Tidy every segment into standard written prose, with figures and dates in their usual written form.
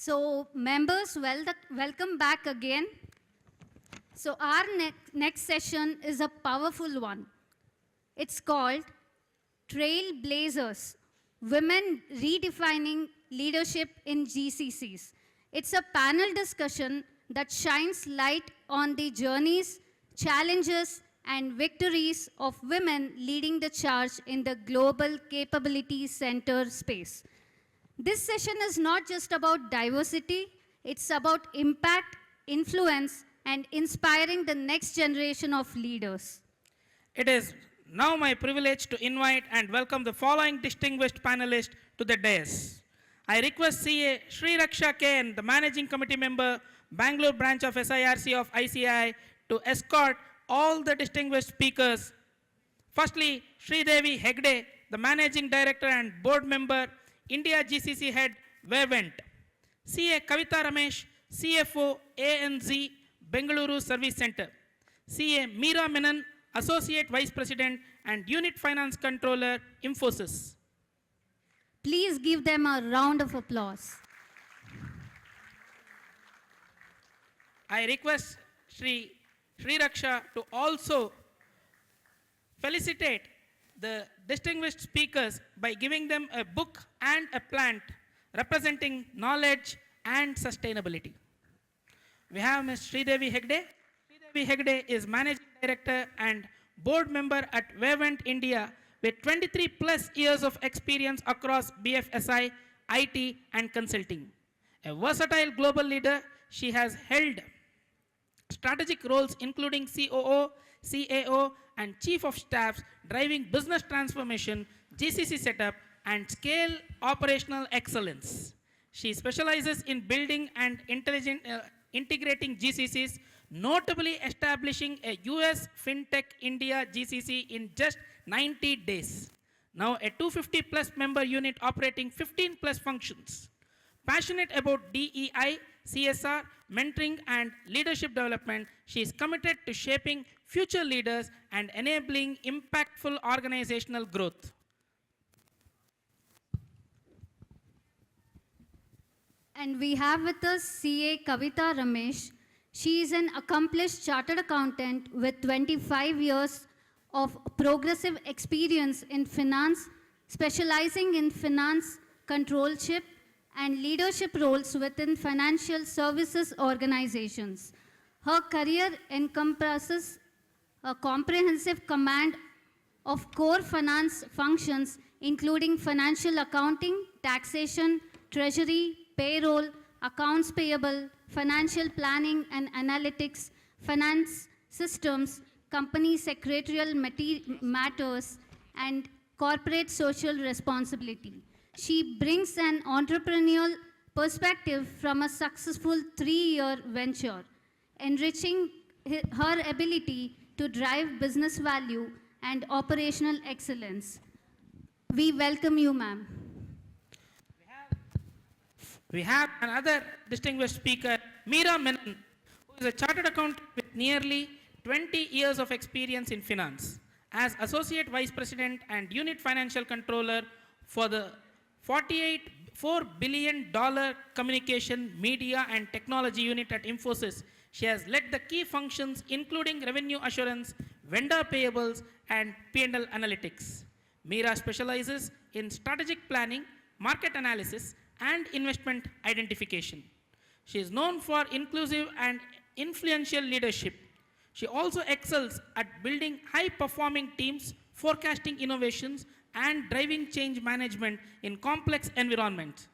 So, members, welcome back again. So, our next session is a powerful one. It's called Trailblazers, Women Redefining Leadership in GCCs. It's a panel discussion that shines light on the journeys, challenges, and victories of women leading the charge in the global capability center space. This session is not just about diversity, it's about impact, influence, and inspiring the next generation of leaders. It is now my privilege to invite and welcome the following distinguished panelists to the dais. I request CA Sri Raksha KN, the Managing Committee Member, Bangalore branch of SIRC of ICI, to escort all the distinguished speakers. Firstly, Sri Devi Hegde, the Managing Director and Board Member, India GCC Head, Wavent. CA Kavita Ramesh, CFO, ANZ, Bengaluru Service Center. CA Meera Menon, Associate Vice President and Unit Finance Controller, Infosys. Please give them a round of applause. I request Sri Raksha to also felicitate the distinguished speakers by giving them a book and a plant representing knowledge and sustainability. We have Ms. Sridevi Hegde. Sridevi Hegde is Managing Director and Board Member at Wavent India with 23 plus years of experience across BFSI, IT and consulting. A versatile global leader, she has held strategic roles including COO, CAO and Chief of Staffs, driving business transformation, GCC setup and scale operational excellence. She specializes in building and integrating GCCs, notably establishing a US FinTech India GCC in just 90 days. Now a 250 plus member unit operating 15 plus functions. Passionate about DEI, CSR, mentoring and leadership development, she is committed to shaping future leaders and enabling impactful organizational growth. And we have with us CA Kavita Ramesh. She is an accomplished chartered accountant with 25 years of progressive experience in finance, specializing in finance controllership and leadership roles within financial services organizations. Her career encompasses a comprehensive command of core finance functions, including financial accounting, taxation, treasury, payroll, accounts payable, financial planning and analytics, finance systems, company secretarial matters, and corporate social responsibility. She brings an entrepreneurial perspective from a successful 3-year venture, enriching her ability to drive business value and operational excellence. We welcome you, ma'am. We have another distinguished speaker, Meera Menon, who is a chartered accountant with nearly 20 years of experience in finance. As Associate Vice President and Unit Financial Controller for the $4 billion communication, media and technology unit at Infosys, she has led the key functions including revenue assurance, vendor payables and P&L analytics. Meera specializes in strategic planning, market analysis and investment identification. She is known for inclusive and influential leadership. She also excels at building high-performing teams, forecasting innovations, and driving change management in complex environments.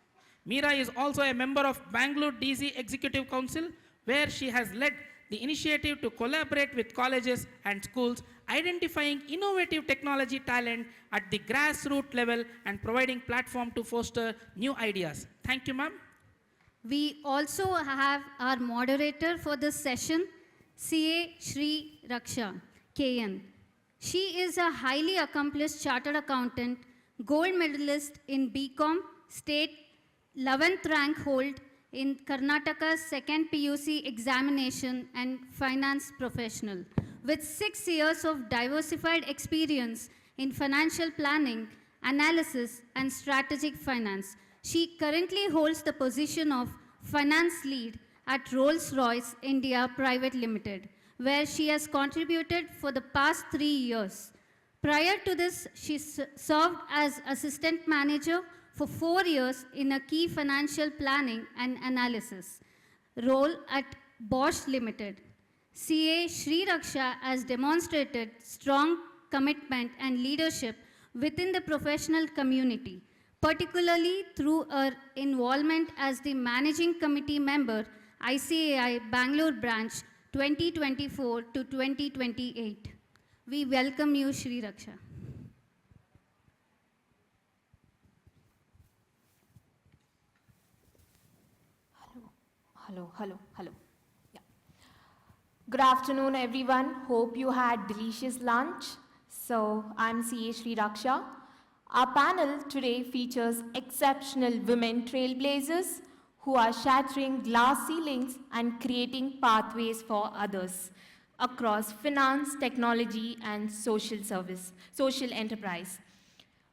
Meera is also a member of Bangalore DC Executive Council, where she has led the initiative to collaborate with colleges and schools, identifying innovative technology talent at the grassroots level and providing platform to foster new ideas. Thank you, ma'am. We also have our moderator for this session, CA Sri Raksha KN. She is a highly accomplished chartered accountant, gold medalist in BCom, state 11th rank hold in Karnataka's second PUC examination and finance professional. With 6 years of diversified experience in financial planning, analysis, and strategic finance, she currently holds the position of finance lead at Rolls-Royce India Private Limited, where she has contributed for the past 3 years. Prior to this, she served as assistant manager for 4 years in a key financial planning and analysis role at Bosch Limited. CA Sri Raksha has demonstrated strong commitment and leadership within the professional community, particularly through her involvement as the managing committee member, ICAI Bangalore branch 2024 to 2028. We welcome you, Sri Raksha. Hello. Yeah. Good afternoon, everyone. Hope you had delicious lunch. So, I'm CA Sri Raksha. Our panel today features exceptional women trailblazers who are shattering glass ceilings and creating pathways for others across finance, technology, and social enterprise.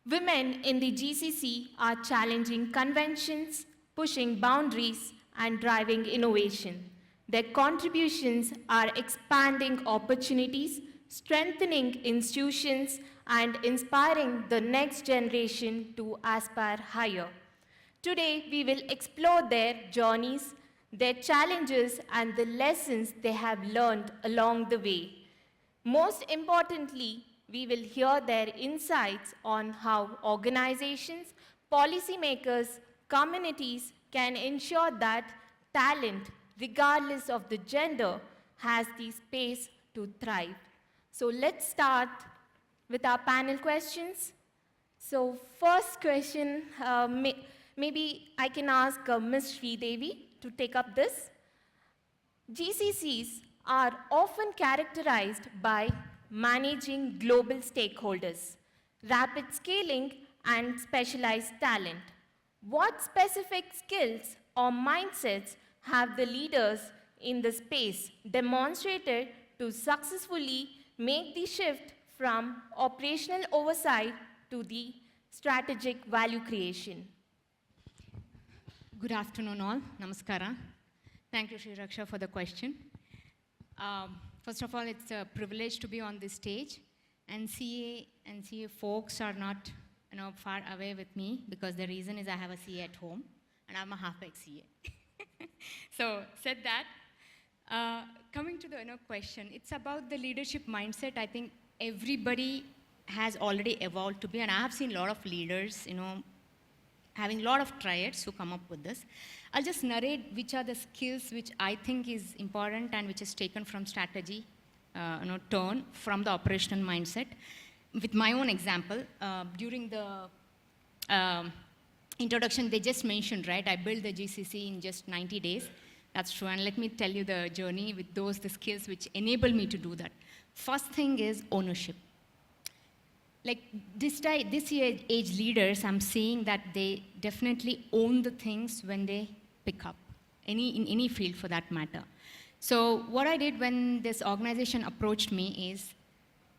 Women in the GCC are challenging conventions, pushing boundaries, and driving innovation. Their contributions are expanding opportunities, strengthening institutions, and inspiring the next generation to aspire higher. Today, we will explore their journeys, their challenges, and the lessons they have learned along the way. Most importantly, we will hear their insights on how organizations, policymakers, communities can ensure that talent, regardless of the gender, has the space to thrive. So let's start with our panel questions. So first question, maybe I can ask Ms. Sridevi to take up this. GCCs are often characterized by managing global stakeholders, rapid scaling, and specialized talent. What specific skills or mindsets have the leaders in the space demonstrated to successfully make the shift from operational oversight to the strategic value creation? Good afternoon, all. Namaskara. Thank you, Sri Raksha, for the question. First of all, it's a privilege to be on this stage, and CA folks are not far away with me because the reason is I have a CA at home, and I'm a half-baked CA. So, said that, coming to the question, it's about the leadership mindset. I think everybody has already evolved to be, and I have seen a lot of leaders, having a lot of triads who come up with this. I'll just narrate which are the skills which I think is important and which is taken from strategy, turn from the operational mindset. With my own example, during the introduction, they just mentioned, right, I built the GCC in just 90 days. That's true, and let me tell you the journey with the skills which enable me to do that. First thing is ownership. Like this year age leaders, I'm seeing that they definitely own the things when they pick up, in any field for that matter. So what I did when this organization approached me is,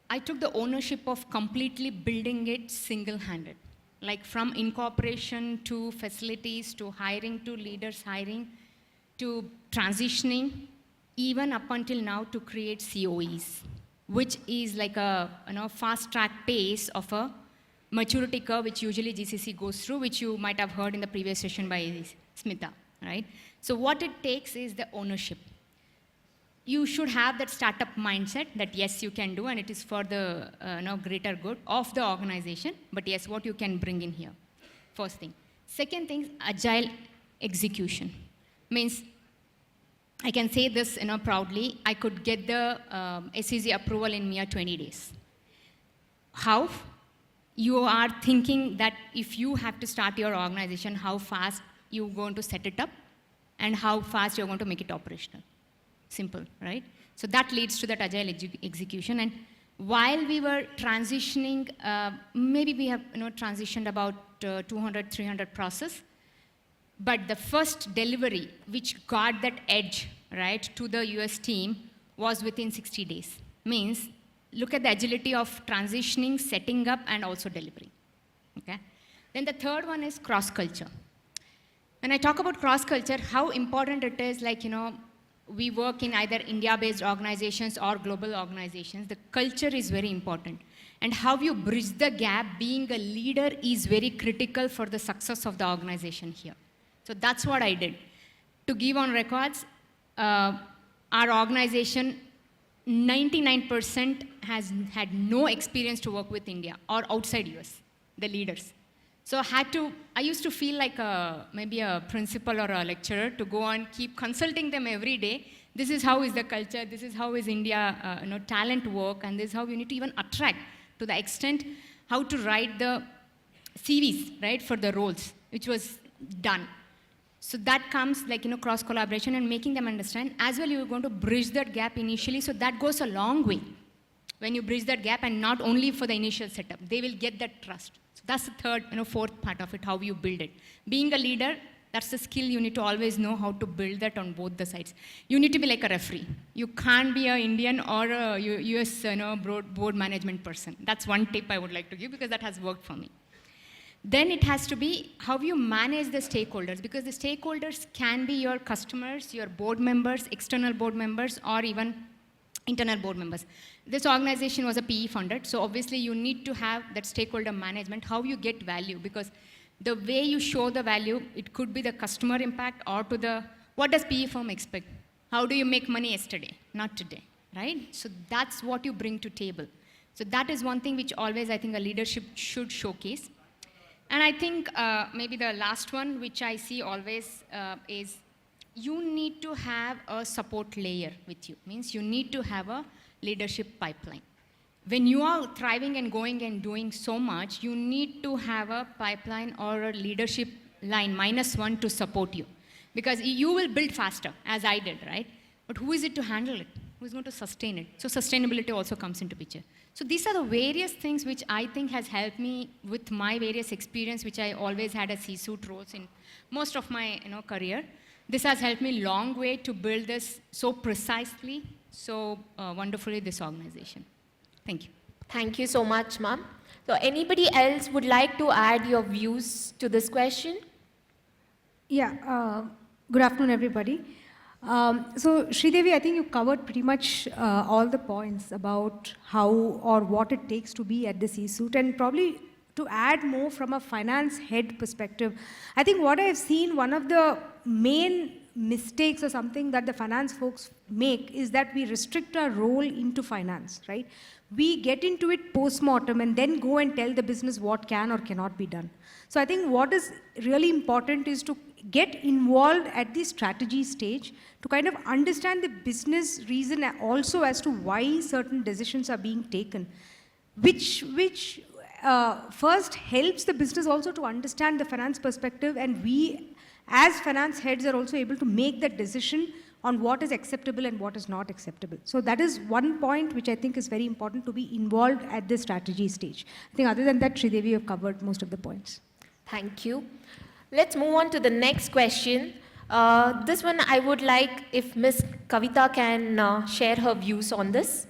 I took the ownership of completely building it single-handed. Like from incorporation to facilities, to hiring, to leaders hiring, to transitioning, even up until now to create COEs, which is like a fast-track pace of a maturity curve, which usually GCC goes through, which you might have heard in the previous session by Smita, right? So what it takes is the ownership. You should have that startup mindset that yes, you can do, and it is for the greater good of the organization, but yes, what you can bring in here, first thing. Second thing, agile execution. Means, I can say this proudly, I could get the SEC approval in mere 20 days. How? You are thinking that if you have to start your organization, how fast you're going to set it up and how fast you're going to make it operational. Simple, right? So that leads to that agile execution. And while we were transitioning, maybe we have transitioned about 200, 300 process. But the first delivery, which got that edge, right, to the US team was within 60 days. Means, look at the agility of transitioning, setting up, and also delivering. Okay? Then the third one is cross-culture. when I talk about cross culture, how important it is, like, we work in either India-based organizations or global organizations. The culture is very important. And how you bridge the gap, being a leader is very critical for the success of the organization here. So that's what I did. To give on records, our organization, 99% has had no experience to work with India or outside US, the leaders. So I used to feel like maybe a principal or a lecturer to go and keep consulting them every day. This is how is the culture, this is how is India, talent work, and this is how you need to even attract, to the extent how to write the CVs, right, for the roles, which was done. So that comes like, cross collaboration and making them understand. As well, you're going to bridge that gap initially, so that goes a long way. When you bridge that gap, and not only for the initial setup, they will get that trust. So that's the third, fourth part of it, how you build it. Being a leader, that's the skill you need to always know how to build that on both the sides. You need to be like a referee. You can't be an Indian or a US board management person. That's one tip I would like to give, because that has worked for me. Then it has to be how you manage the stakeholders, because the stakeholders can be your customers, your board members, external board members, or even internal board members. This organization was a PE funded, so obviously you need to have that stakeholder management, how you get value, because the way you show the value, it could be the customer impact or to the, what does PE firm expect? How do you make money yesterday, not today, right? So that's what you bring to table. So that is one thing which always I think a leadership should showcase. And I think maybe the last one, which I see always is you need to have a support layer with you. Means you need to have a leadership pipeline. When you are thriving and going and doing so much, you need to have a pipeline or a leadership line -1 to support you. Because you will build faster, as I did, right? But who is it to handle it? Who is going to sustain it? So sustainability also comes into picture. So these are the various things which I think has helped me with my various experience, which I always had as C-suite roles in most of my career. This has helped me long way to build this so precisely, so wonderfully, this organization. Thank you. Thank you so much, ma'am. So anybody else would like to add your views to this question? Yeah, good afternoon, everybody. So, Sridevi, I think you covered pretty much all the points about how or what it takes to be at the C-suite, and probably to add more from a finance head perspective. I think what I've seen, one of the main mistakes or something that the finance folks make is that we restrict our role into finance, right? We get into it post-mortem and then go and tell the business what can or cannot be done. So I think what is really important is to get involved at the strategy stage to kind of understand the business reason also as to why certain decisions are being taken, which first helps the business also to understand the finance perspective, and we as finance heads are also able to make that decision on what is acceptable and what is not acceptable. So that is one point which I think is very important, to be involved at the strategy stage. I think other than that, Sridevi, you have covered most of the points. Thank you. Let's move on to the next question. This one I would like if Ms. Kavita can share her views on this.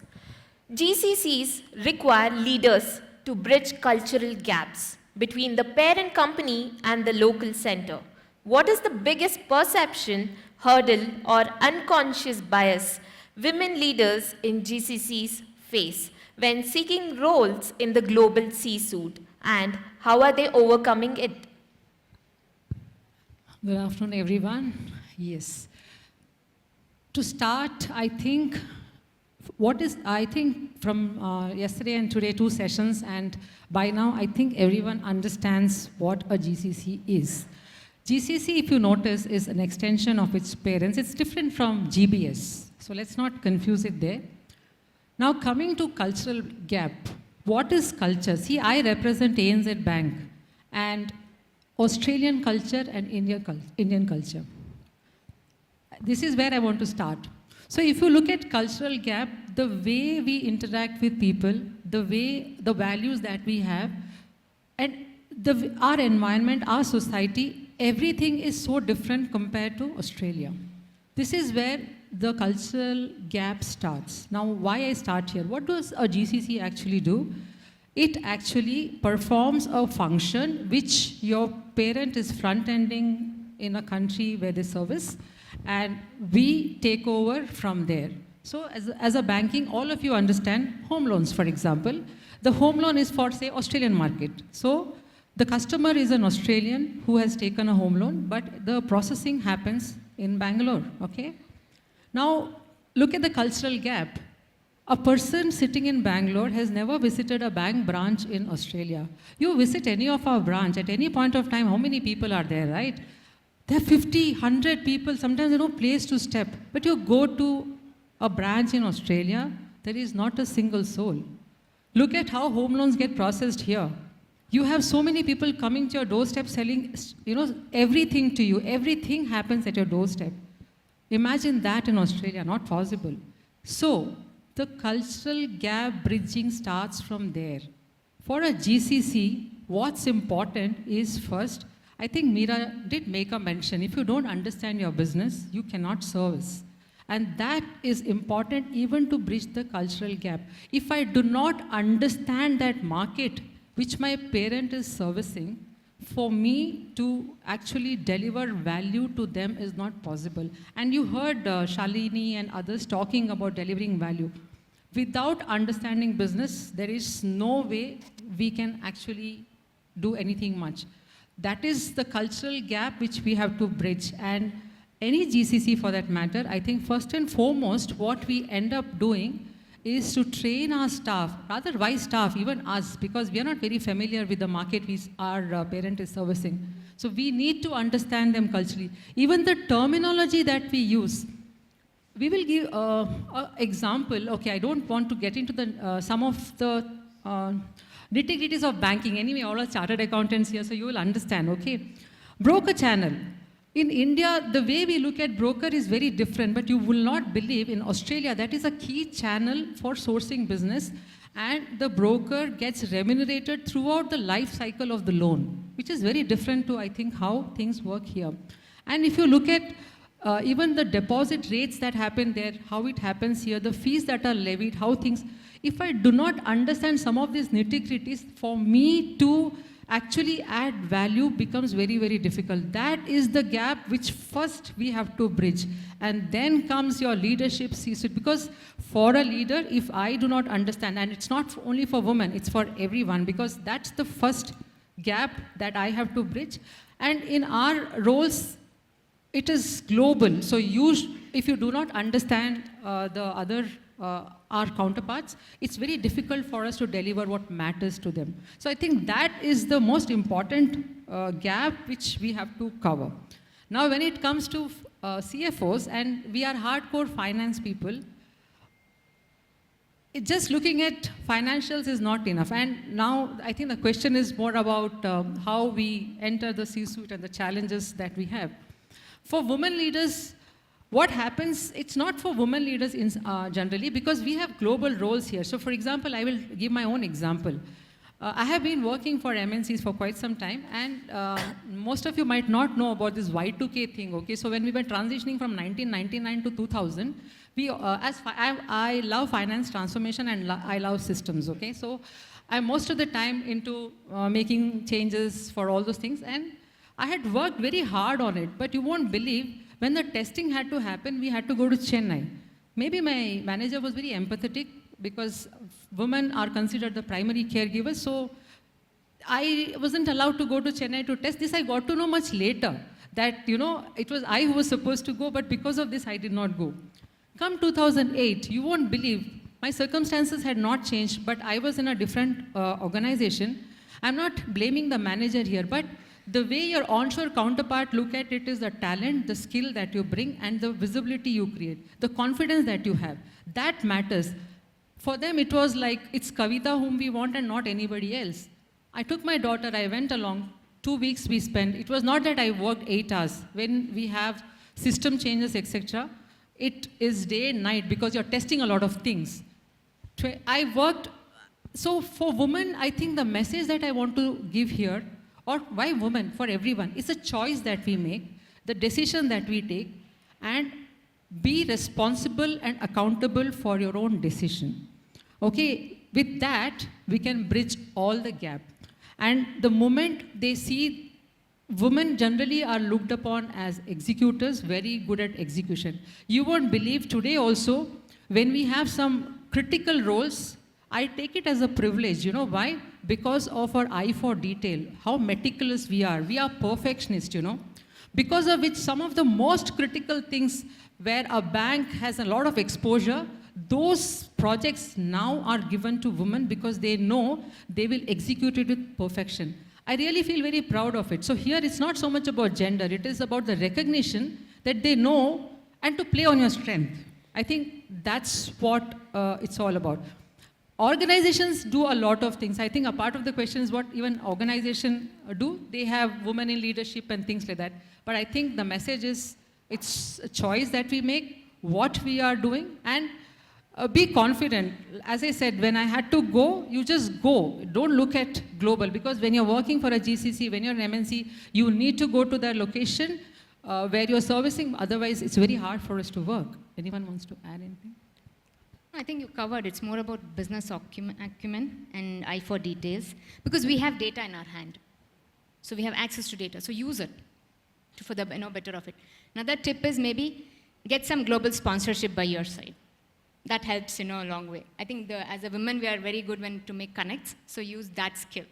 GCCs require leaders to bridge cultural gaps between the parent company and the local center. What is the biggest perception, hurdle, or unconscious bias women leaders in GCCs face when seeking roles in the global C-suite, and how are they overcoming it? Good afternoon, everyone. Yes. To start, I think from yesterday and today, 2 sessions, and by now, I think everyone understands what a GCC is. GCC, if you notice, is an extension of its parents. It's different from GBS. So let's not confuse it there. Now, coming to cultural gap, what is culture? See, I represent ANZ Bank and Australian culture and Indian culture. This is where I want to start. So if you look at cultural gap, the way we interact with people, the values that we have, and our environment, our society, everything is so different compared to Australia. This is where the cultural gap starts. Now, why I start here? What does a GCC actually do? It actually performs a function which your parent is front-ending in a country where they service, and we take over from there. So as a banking, all of you understand home loans, for example. The home loan is for, say, Australian market. So the customer is an Australian who has taken a home loan, but the processing happens in Bangalore, okay? Now, look at the cultural gap. A person sitting in Bangalore has never visited a bank branch in Australia. You visit any of our branch, at any point of time, how many people are there, right? There are 50, 100 people, sometimes there's no place to step. But you go to a branch in Australia, there is not a single soul. Look at how home loans get processed here. You have so many people coming to your doorstep selling, everything to you. Everything happens at your doorstep. Imagine that in Australia, not possible. So, the cultural gap bridging starts from there. For a GCC, what's important is first, I think Meera did make a mention, if you don't understand your business, you cannot service. And that is important even to bridge the cultural gap. If I do not understand that market which my parent is servicing, for me to actually deliver value to them is not possible. And you heard Shalini and others talking about delivering value. Without understanding business, there is no way we can actually do anything much. That is the cultural gap which we have to bridge. And any GCC for that matter, I think first and foremost, what we end up doing is to train our staff, rather why staff, even us, because we are not very familiar with the market our parent is servicing. So we need to understand them culturally. Even the terminology that we use, we will give an example. Okay, I don't want to get into the some of the nitty-gritties of banking. Anyway, all are chartered accountants here, so you will understand, okay? Broker channel. In India, the way we look at broker is very different, but you will not believe in Australia, that is a key channel for sourcing business, and the broker gets remunerated throughout the life cycle of the loan, which is very different to, I think, how things work here. And if you look at even the deposit rates that happen there, how it happens here, the fees that are levied, how things, if I do not understand some of these nitty-gritties, for me to actually add value becomes very, very difficult. That is the gap which first we have to bridge. And then comes your leadership C-suite. Because for a leader, if I do not understand, and it's not only for women, it's for everyone, because that's the first gap that I have to bridge. And in our roles, it is global. So if you do not understand the other our counterparts, it's very difficult for us to deliver what matters to them. So I think that is the most important gap which we have to cover. Now when it comes to CFOs, and we are hardcore finance people, just looking at financials is not enough. And now I think the question is more about how we enter the C-suite and the challenges that we have. For women leaders, what happens, it's not for women leaders generally, because we have global roles here. So for example, I will give my own example. I have been working for MNCs for quite some time, and most of you might not know about this Y2K thing, okay? So when we were transitioning from 1999 to 2000, I love finance transformation and I love systems, okay? So I'm most of the time into making changes for all those things, and I had worked very hard on it, but you won't believe, when the testing had to happen, we had to go to Chennai. Maybe my manager was very empathetic, because women are considered the primary caregivers, so I wasn't allowed to go to Chennai to test. This I got to know much later, that, it was I who was supposed to go, but because of this, I did not go. Come 2008, you won't believe, my circumstances had not changed, but I was in a different organization. I'm not blaming the manager here, but the way your onshore counterpart look at it is the talent, the skill that you bring, and the visibility you create, the confidence that you have. That matters. For them, it was like, it's Kavita whom we want and not anybody else. I took my daughter, I went along, 2 weeks we spent. It was not that I worked 8 hours. When we have system changes, etc., it is day and night, because you're testing a lot of things. I worked, so for women, I think the message that I want to give here, or why women, for everyone, it's a choice that we make, the decision that we take, and be responsible and accountable for your own decision. Okay, with that, we can bridge all the gap. And the moment they see women generally are looked upon as executors, very good at execution. You won't believe today also, when we have some critical roles, I take it as a privilege. You know why? Because of our eye for detail, how meticulous we are. We are perfectionists, you know. Because of which some of the most critical things where a bank has a lot of exposure, those projects now are given to women because they know they will execute it with perfection. I really feel very proud of it. So here it's not so much about gender, it is about the recognition that they know and to play on your strength. I think that's what it's all about. Organizations do a lot of things. I think a part of the question is what even organizations do. They have women in leadership and things like that. But I think the message is it's a choice that we make, what we are doing, and be confident. As I said, when I had to go, you just go. Don't look at global, because when you're working for a GCC, when you're an MNC, you need to go to the location where you're servicing. Otherwise, it's very hard for us to work. Anyone wants to add anything? I think you covered. It's more about business acumen and eye for details, because we have data in our hand. So we have access to data. So use it for the better of it. Another tip is maybe get some global sponsorship by your side. That helps, a long way. I think as a woman, we are very good to make connects. So use that skill.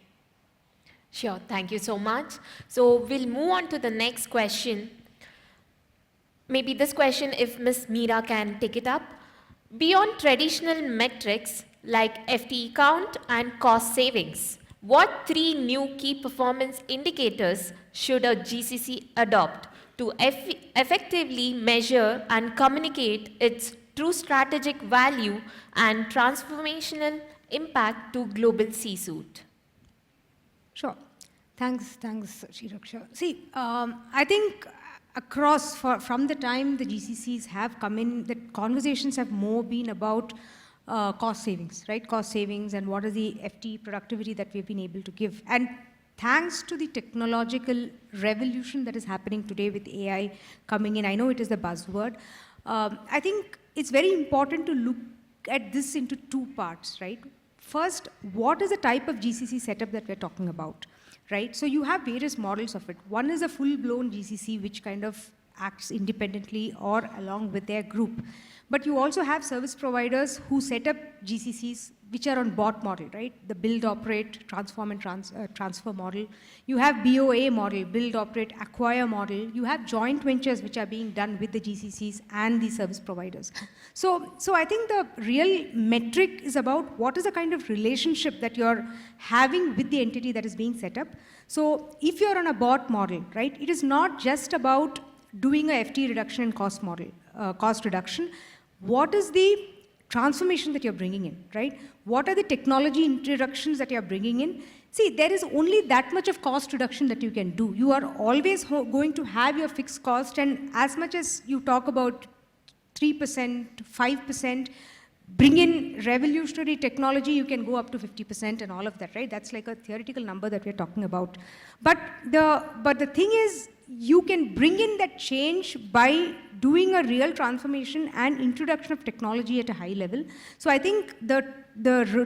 Sure, thank you so much. So we'll move on to the next question. Maybe this question, if Ms. Meera can take it up. Beyond traditional metrics like FTE count and cost savings, what 3 new key performance indicators should a GCC adopt to effectively measure and communicate its true strategic value and transformational impact to global C-suite? Sure. Thanks, Sri Raksha. See, I think across, from the time the GCCs have come in, the conversations have more been about cost savings, right? Cost savings and what is the FTE productivity that we've been able to give. And thanks to the technological revolution that is happening today with AI coming in, I know it is the buzzword, I think it's very important to look at this into 2 parts, right? First, what is the type of GCC setup that we're talking about, right? So you have various models of it. One is a full-blown GCC, which kind of acts independently or along with their group. But you also have service providers who set up GCCs which are on bot model, right? The build, operate, transform and transfer model. You have BOA model, build, operate, acquire model. You have joint ventures which are being done with the GCCs and the service providers. So I think the real metric is about what is the kind of relationship that you're having with the entity that is being set up. So if you're on a bot model, right, it is not just about doing a FTE reduction and cost model, cost reduction. What is the transformation that you're bringing in, right? What are the technology introductions that you're bringing in? See, there is only that much of cost reduction that you can do. You are always going to have your fixed cost, and as much as you talk about 3%, 5%, bring in revolutionary technology, you can go up to 50% and all of that, right? That's like a theoretical number that we're talking about. But the thing is, you can bring in that change by doing a real transformation and introduction of technology at a high level. So I think the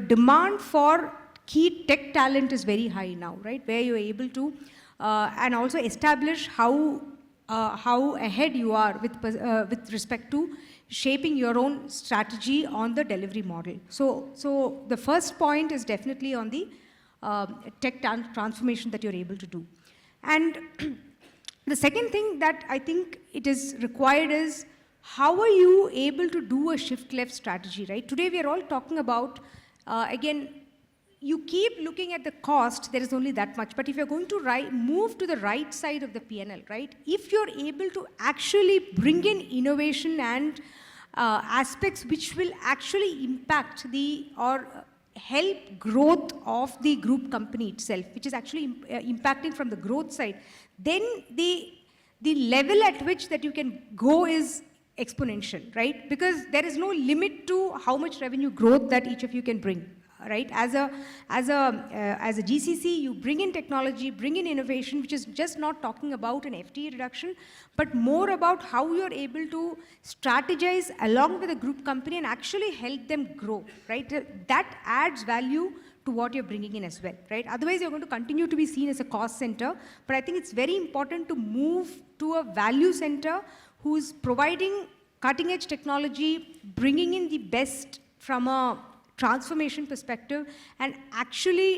demand for key tech talent is very high now, right? Where you're able to, and also establish how ahead you are with respect to shaping your own strategy on the delivery model. So the first point is definitely on the tech transformation that you're able to do. And the second thing that I think it is required is, how are you able to do a shift left strategy, right? Today we are all talking about, again, you keep looking at the cost, there is only that much, but if you're going to move to the right side of the PNL, right? If you're able to actually bring in innovation and aspects which will actually impact or help growth of the group company itself, which is actually impacting from the growth side, then the level at which that you can go is exponential, right? Because there is no limit to how much revenue growth that each of you can bring, right? As a GCC, you bring in technology, bring in innovation, which is just not talking about an FTE reduction, but more about how you're able to strategize along with a group company and actually help them grow, right? That adds value to what you're bringing in as well, right? Otherwise, you're going to continue to be seen as a cost center. But I think it's very important to move to a value center who's providing cutting edge technology, bringing in the best from a transformation perspective, and actually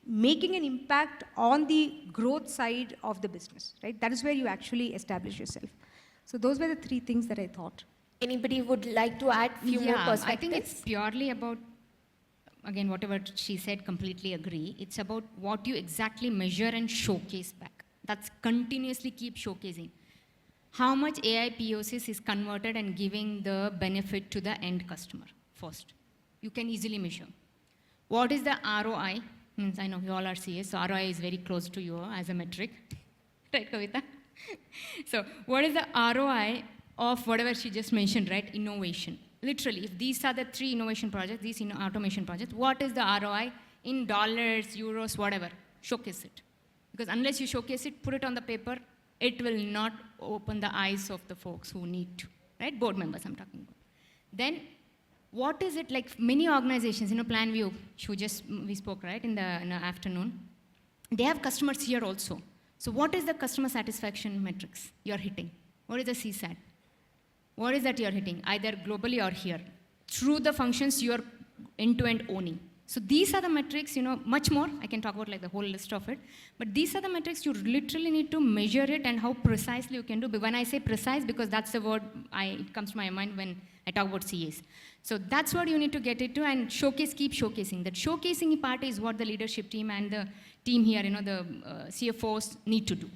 making an impact on the growth side of the business, right? That is where you actually establish yourself. So those were the three things that I thought. Anybody would like to add few more perspectives? I think it's purely about, again, whatever she said, completely agree. It's about what you exactly measure and showcase back. That's continuously keep showcasing. How much AI POCs is converted and giving the benefit to the end customer first. You can easily measure. What is the ROI? I know you all are CS, so ROI is very close to you as a metric. Right, Kavita? So what is the ROI of whatever she just mentioned, right? Innovation. Literally, if these are the 3 innovation projects, these automation projects, what is the ROI in dollars, euros, whatever? Showcase it. Because unless you showcase it, put it on the paper, it will not open the eyes of the folks who need to, right? Board members I'm talking about. Then, what is it like many organizations, PlanView, we spoke, right, in the afternoon. They have customers here also. So what is the customer satisfaction metrics you're hitting? What is the CSAT? What is that you're hitting, either globally or here? Through the functions you're end-to-end owning. So these are the metrics, much more. I can talk about like the whole list of it. But these are the metrics you literally need to measure it and how precisely you can do. But when I say precise, because that's the word it comes to my mind when I talk about CAs. So that's what you need to get it to and showcase, keep showcasing. That showcasing part is what the leadership team and the team here, the CFOs need to do.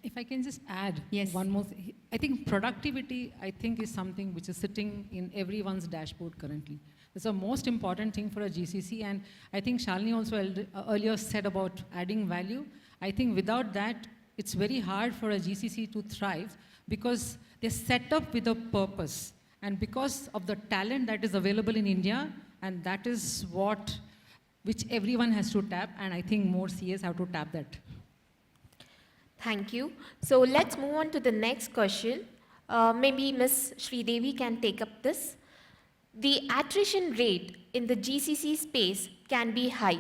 If I can just add Yes. one more thing. I think productivity, is something which is sitting in everyone's dashboard currently. It's the most important thing for a GCC, and I think Shalini also earlier said about adding value. I think without that, it's very hard for a GCC to thrive because they're set up with a purpose. And because of the talent that is available in India, and that is which everyone has to tap, and I think more CAs have to tap that. Thank you. So let's move on to the next question. Maybe Ms. Sridevi can take up this. The attrition rate in the GCC space can be high,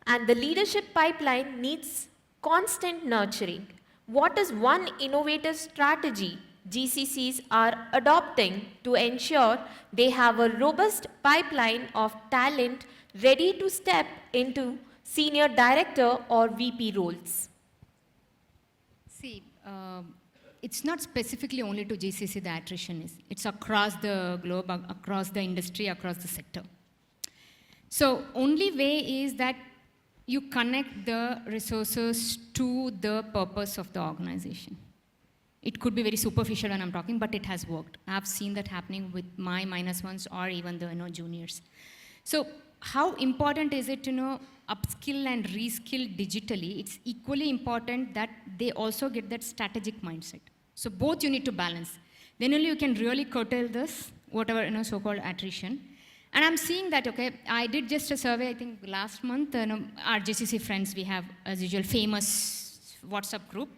and the leadership pipeline needs constant nurturing. What is one innovative strategy GCCs are adopting to ensure they have a robust pipeline of talent ready to step into senior director or VP roles? See, it's not specifically only to GCC the attrition is. It's across the globe, across the industry, across the sector. So only way is that you connect the resources to the purpose of the organization. It could be very superficial when I'm talking, but it has worked. I've seen that happening with my -1s or even the juniors. So how important is it to upskill and reskill digitally? It's equally important that they also get that strategic mindset. So both you need to balance. Then only you can really curtail this, whatever so-called attrition. And I'm seeing that, okay, I did just a survey, I think last month, our GCC friends, we have, as usual, famous WhatsApp group.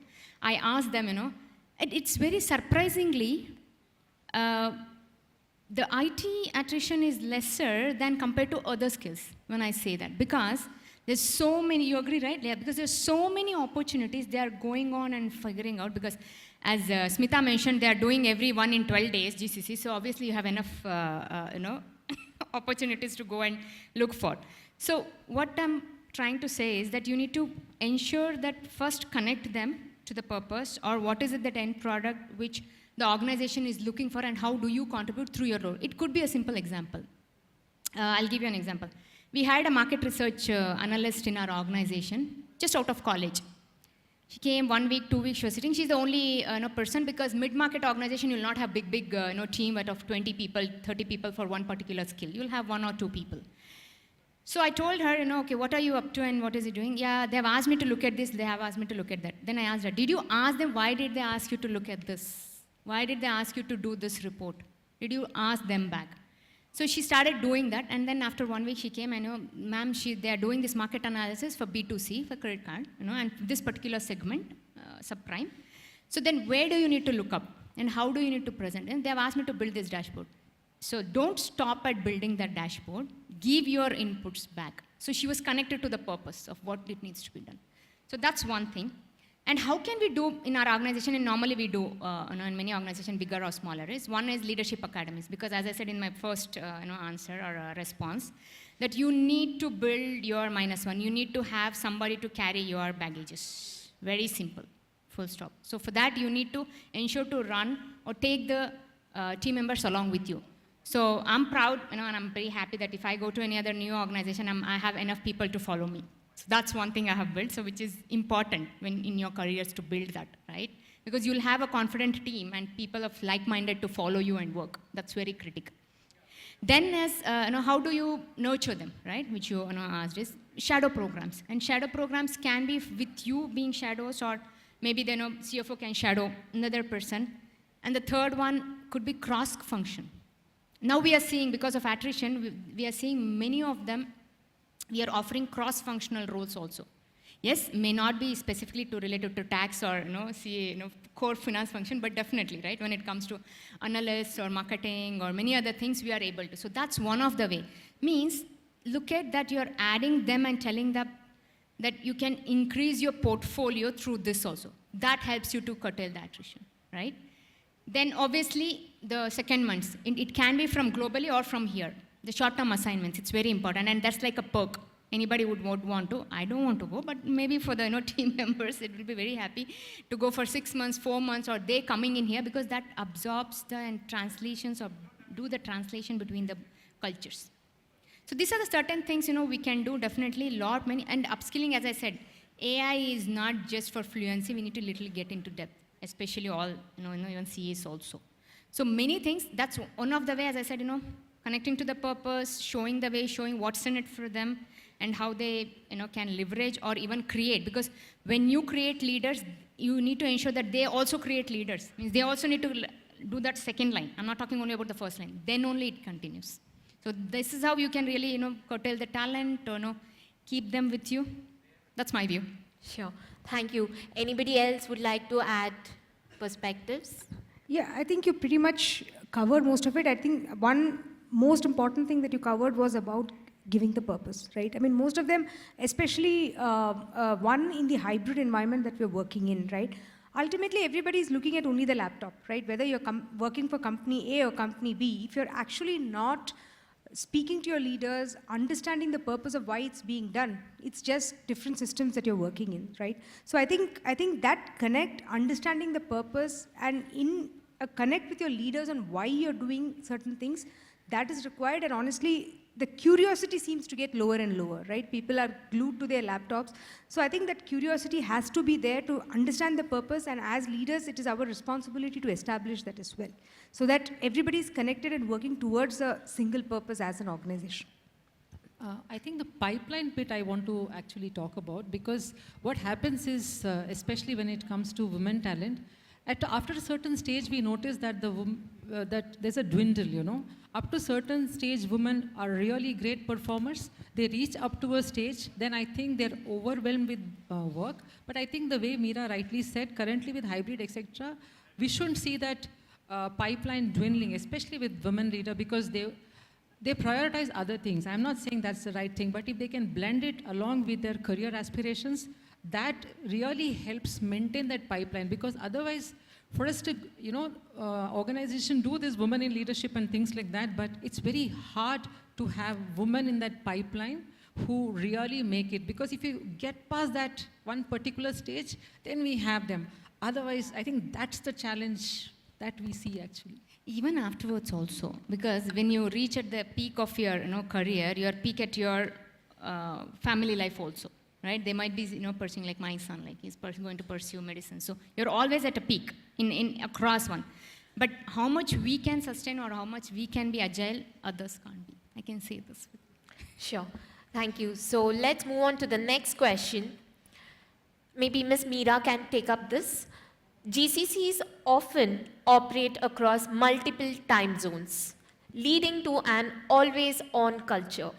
I asked them, it's very surprisingly, the IT attrition is lesser than compared to other skills when I say that. Because there's so many, you agree, right? Yeah, because there's so many opportunities they are going on and figuring out. Because as Smita mentioned, they are doing every 1 in 12 days, GCC. So obviously you have enough, opportunities to go and look for. So what I'm trying to say is that you need to ensure that first connect them to the purpose, or what is it that end product which the organization is looking for, and how do you contribute through your role. It could be a simple example. I'll give you an example. We hired a market research analyst in our organization, just out of college. She came 1 week, 2 weeks, she was sitting. She's the only person, because mid-market organization, you'll not have big team of 20 people, 30 people for one particular skill. You'll have 1 or 2 people. So I told her, okay, what are you up to and what is he doing? Yeah, they have asked me to look at this, they have asked me to look at that. Then I asked her, did you ask them, why did they ask you to look at this? Why did they ask you to do this report? Did you ask them back? So she started doing that, and then after 1 week she came, ma'am, they are doing this market analysis for B2C, for credit card, and this particular segment, subprime. So then where do you need to look up, and how do you need to present? And they have asked me to build this dashboard. So don't stop at building that dashboard, give your inputs back. So she was connected to the purpose of what it needs to be done. So that's one thing. And how can we do in our organization, and normally we do in many organizations, bigger or smaller, is one is leadership academies. Because as I said in my first answer or response, that you need to build your -1. You need to have somebody to carry your baggages. Very simple, full stop. So for that, you need to ensure to run or take the team members along with you. So I'm proud, and I'm very happy that if I go to any other new organization, I have enough people to follow me. So that's one thing I have built, so which is important when in your careers to build that, right? Because you'll have a confident team and people of like-minded to follow you and work. That's very critical. Then as, how do you nurture them, right? Which you asked is shadow programs. And shadow programs can be with you being shadows, or maybe the CFO can shadow another person. And the third one could be cross-function. Now we are seeing, because of attrition, we are seeing many of them, we are offering cross-functional roles also. Yes, may not be specifically related to tax or CA, core finance function, but definitely, right? When it comes to analysts or marketing or many other things, we are able to. So that's one of the way. Means, look at that you're adding them and telling them that you can increase your portfolio through this also. That helps you to curtail the attrition, right? Then obviously, the second months, it can be from globally or from here. The short-term assignments, it's very important, and that's like a perk. Anybody would want to. I don't want to go, but maybe for the team members, it will be very happy to go for 6 months, 4 months, or they coming in here, because that absorbs the translations or do the translation between the cultures. So these are the certain things we can do definitely many, and upskilling, as I said, AI is not just for fluency. We need to literally get into depth, especially all even CAs also. So many things. That's one of the way, as I said, connecting to the purpose, showing the way, showing what's in it for them, and how they can leverage or even create. Because when you create leaders, you need to ensure that they also create leaders. Means they also need to do that second line. I'm not talking only about the first line. Then only it continues. So this is how you can really curtail the talent or keep them with you. That's my view. Sure. Thank you. Anybody else would like to add perspectives? Yeah, I think you pretty much covered most of it. I think one most important thing that you covered was about giving the purpose, right? I mean, most of them, especially one in the hybrid environment that we're working in, right? Ultimately, everybody is looking at only the laptop, right? Whether you're working for company A or company B, if you're actually not speaking to your leaders, understanding the purpose of why it's being done, it's just different systems that you're working in, right? So I think that connect, understanding the purpose, and in a connect with your leaders on why you're doing certain things, that is required. And honestly, the curiosity seems to get lower and lower, right? People are glued to their laptops. So I think that curiosity has to be there to understand the purpose, and as leaders, it is our responsibility to establish that as well, so that everybody is connected and working towards a single purpose as an organization. I think the pipeline bit I want to actually talk about, because what happens is, especially when it comes to women talent, after a certain stage, we notice that that there's a dwindle, Up to a certain stage, women are really great performers. They reach up to a stage, then I think they're overwhelmed with work. But I think the way Meera rightly said, currently with hybrid, etc., we shouldn't see that pipeline dwindling, especially with women leader, because they prioritize other things. I'm not saying that's the right thing, but if they can blend it along with their career aspirations, that really helps maintain that pipeline. Because otherwise, for us to, organization do this women in leadership and things like that, but it's very hard to have women in that pipeline who really make it. Because if you get past that one particular stage, then we have them. Otherwise, I think that's the challenge that we see actually. Even afterwards also, because when you reach at the peak of your career, your peak at your family life also, right? They might be pursuing, like my son, like he's going to pursue medicine. So you're always at a peak in across one. But how much we can sustain or how much we can be agile, others can't be. I can say this. Sure. Thank you. So let's move on to the next question. Maybe Ms. Meera can take up this. GCCs often operate across multiple time zones, leading to an always-on culture.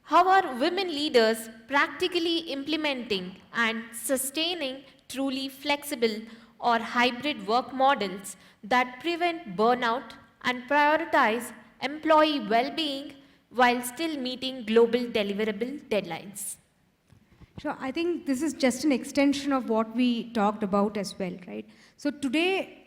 How are women leaders practically implementing and sustaining truly flexible or hybrid work models that prevent burnout and prioritize employee well-being while still meeting global deliverable deadlines? Sure, I think this is just an extension of what we talked about as well, right? So today,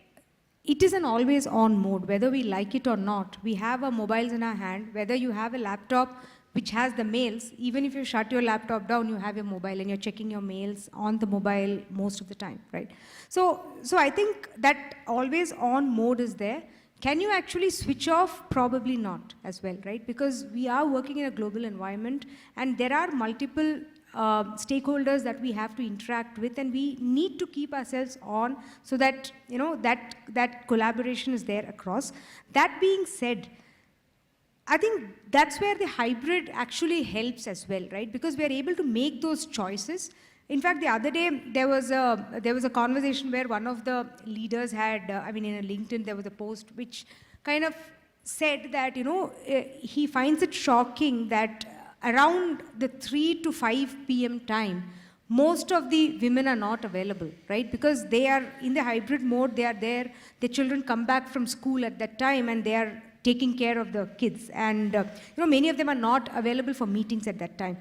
it is an always on mode, whether we like it or not. We have our mobiles in our hand, whether you have a laptop which has the mails, even if you shut your laptop down, you have your mobile and you're checking your mails on the mobile most of the time, right? So I think that always on mode is there. Can you actually switch off? Probably not as well, right? Because we are working in a global environment and there are multiple stakeholders that we have to interact with, and we need to keep ourselves on so that, you know, that collaboration is there across. That being said, I think that's where the hybrid actually helps as well, right? Because we are able to make those choices. In fact, the other day, there was a conversation where one of the leaders had, in a LinkedIn, there was a post which kind of said that, you know, he finds it shocking that around the 3 to 5 p.m. time, most of the women are not available, right? Because they are in the hybrid mode, they are there, the children come back from school at that time and they are taking care of the kids. And many of them are not available for meetings at that time.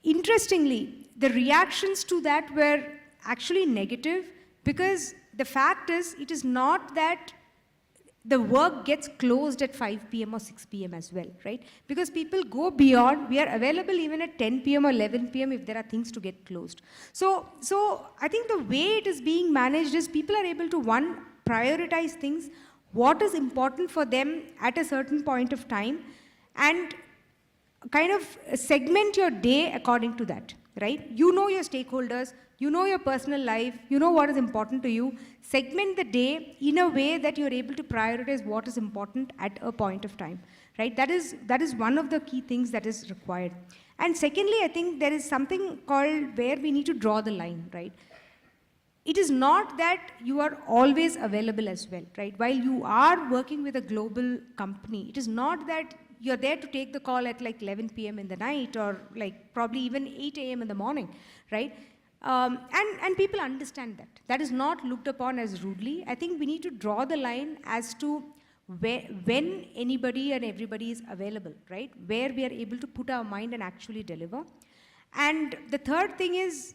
Interestingly, the reactions to that were actually negative, because the fact is, it is not that the work gets closed at 5 p.m. or 6 p.m. as well, right? Because people go beyond, we are available even at 10 p.m. or 11 p.m. if there are things to get closed. So I think the way it is being managed is people are able to, one, prioritize things, what is important for them at a certain point of time, and kind of segment your day according to that, right? You know your stakeholders, you know your personal life, you know what is important to you. Segment the day in a way that you're able to prioritize what is important at a point of time, right? That is one of the key things that is required. And secondly, I think there is something called where we need to draw the line, right? It is not that you are always available as well, right? While you are working with a global company, it is not that you're there to take the call at like 11 p.m. in the night or like probably even 8 a.m. in the morning, right? And people understand that. That is not looked upon as rudely. I think we need to draw the line as to when anybody and everybody is available, right? Where we are able to put our mind and actually deliver. And the third thing is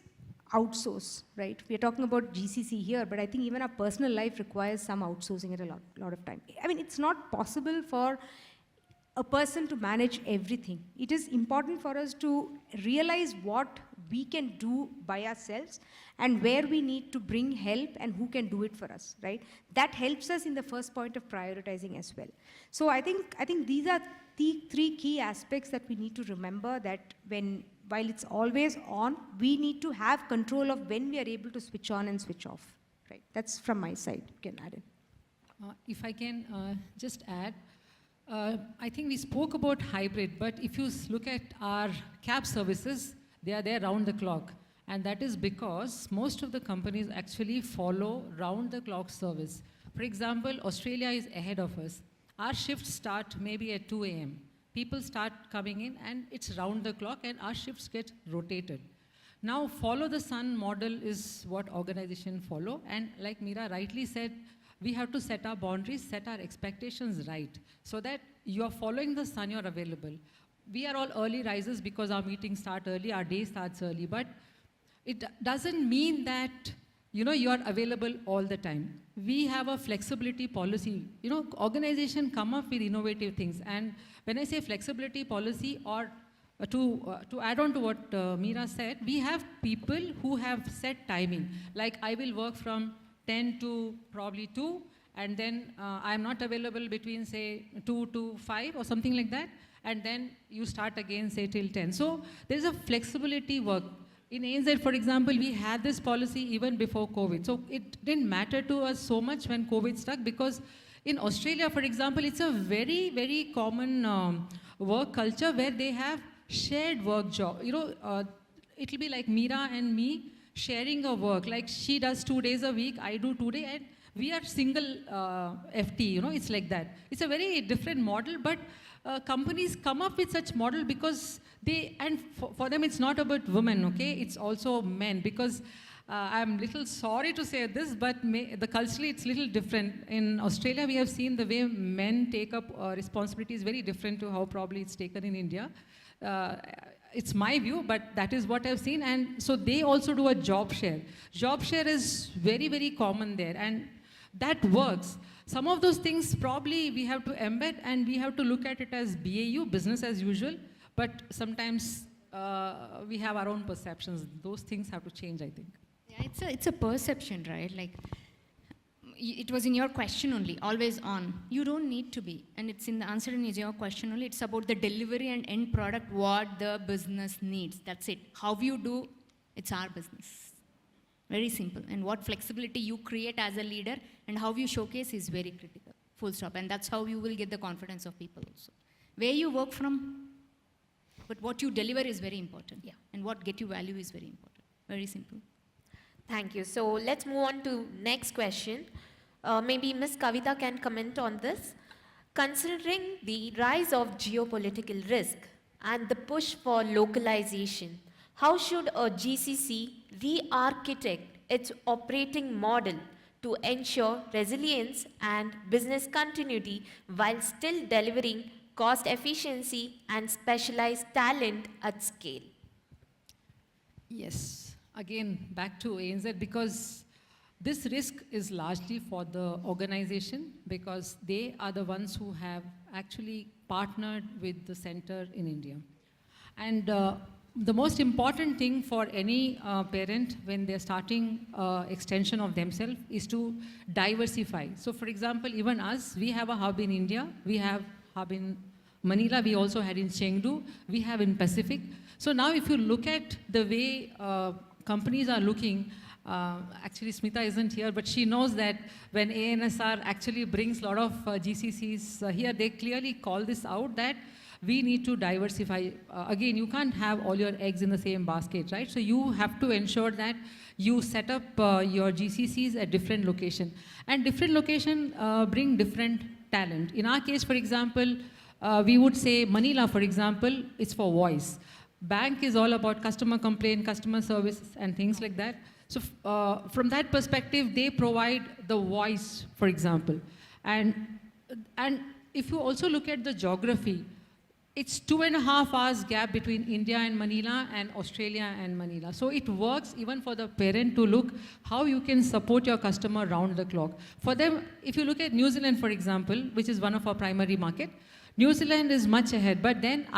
outsource, right? We are talking about GCC here, but I think even our personal life requires some outsourcing at a lot of time. I mean, it's not possible for a person to manage everything. It is important for us to realize what we can do by ourselves and where we need to bring help and who can do it for us, right? That helps us in the first point of prioritizing as well. So I think these are the three key aspects that we need to remember, that while it's always on, we need to have control of when we are able to switch on and switch off, right? That's from my side. You can add in. If I can just add, I think we spoke about hybrid, but if you look at our cab services, they are there round the clock. And that is because most of the companies actually follow round the clock service. For example, Australia is ahead of us. Our shifts start maybe at 2 a.m. People start coming in and it's round the clock and our shifts get rotated. Now, follow the sun model is what organizations follow. And like Meera rightly said, we have to set our boundaries, set our expectations right, so that you're following the sun, you're available. We are all early risers because our meetings start early, our day starts early, but it doesn't mean that you are available all the time. We have a flexibility policy. Organization come up with innovative things. And when I say flexibility policy, or to add on to what Meera said, we have people who have set timing. Like I will work from 10 to probably 2, and then I'm not available between say 2 to 5 or something like that, and then you start again say till 10. So there's a flexibility work. In ANZ, for example, we had this policy even before COVID. So it didn't matter to us so much when COVID struck, because in Australia, for example, it's a very, very common work culture where they have shared work job. It'll be like Meera and me sharing a work. Like she does 2 days a week, I do 2 days, and we are single FT, it's like that. It's a very different model, but companies come up with such model because for them it's not about women, okay? It's also men, because I'm little sorry to say this, but the culturally it's little different. In Australia, we have seen the way men take up responsibility is very different to how probably it's taken in India. Uh, it's my view, but that is what I've seen. And so they also do a job share. Job share is very, very common there, and that works. Some of those things probably we have to embed, and we have to look at it as BAU, business as usual, but sometimes we have our own perceptions. Those things have to change, I think. Yeah, it's a perception, right? Like, it was in your question only, always on. You don't need to be. And it's in the answer in your question only. It's about the delivery and end product, what the business needs. That's it. How you do, it's our business. Very simple. And what flexibility you create as a leader and how you showcase is very critical. Full stop. And that's how you will get the confidence of people also. Where you work from, but what you deliver is very important. Yeah. And what get you value is very important. Very simple. Thank you. So let's move on to next question. Maybe Ms. Kavita can comment on this. Considering the rise of geopolitical risk and the push for localization, how should a GCC re-architect its operating model to ensure resilience and business continuity while still delivering cost efficiency and specialized talent at scale? Yes, again, back to ANZ, because this risk is largely for the organization, because they are the ones who have actually partnered with the center in India. And the most important thing for any parent when they're starting extension of themselves is to diversify. So for example, even us, we have a hub in India, we have hub in Manila, we also had in Chengdu, we have in Pacific. So now if you look at the way companies are looking, actually Smita isn't here, but she knows that when ANSR actually brings a lot of GCCs here, they clearly call this out that we need to diversify. Again, you can't have all your eggs in the same basket, right? So you have to ensure that you set up your GCCs at different location. And different location bring different talent. In our case, for example, we would say Manila, for example, it's for voice. Bank is all about customer complaint, customer service, and things like that. So from that perspective, they provide the voice, for example. And if you also look at the geography, it's 2.5 hours gap between India and Manila and Australia and Manila. So it works even for the parent to look how you can support your customer round the clock. For them, if you look at New Zealand, for example, which is one of our primary market, New Zealand is much ahead, but then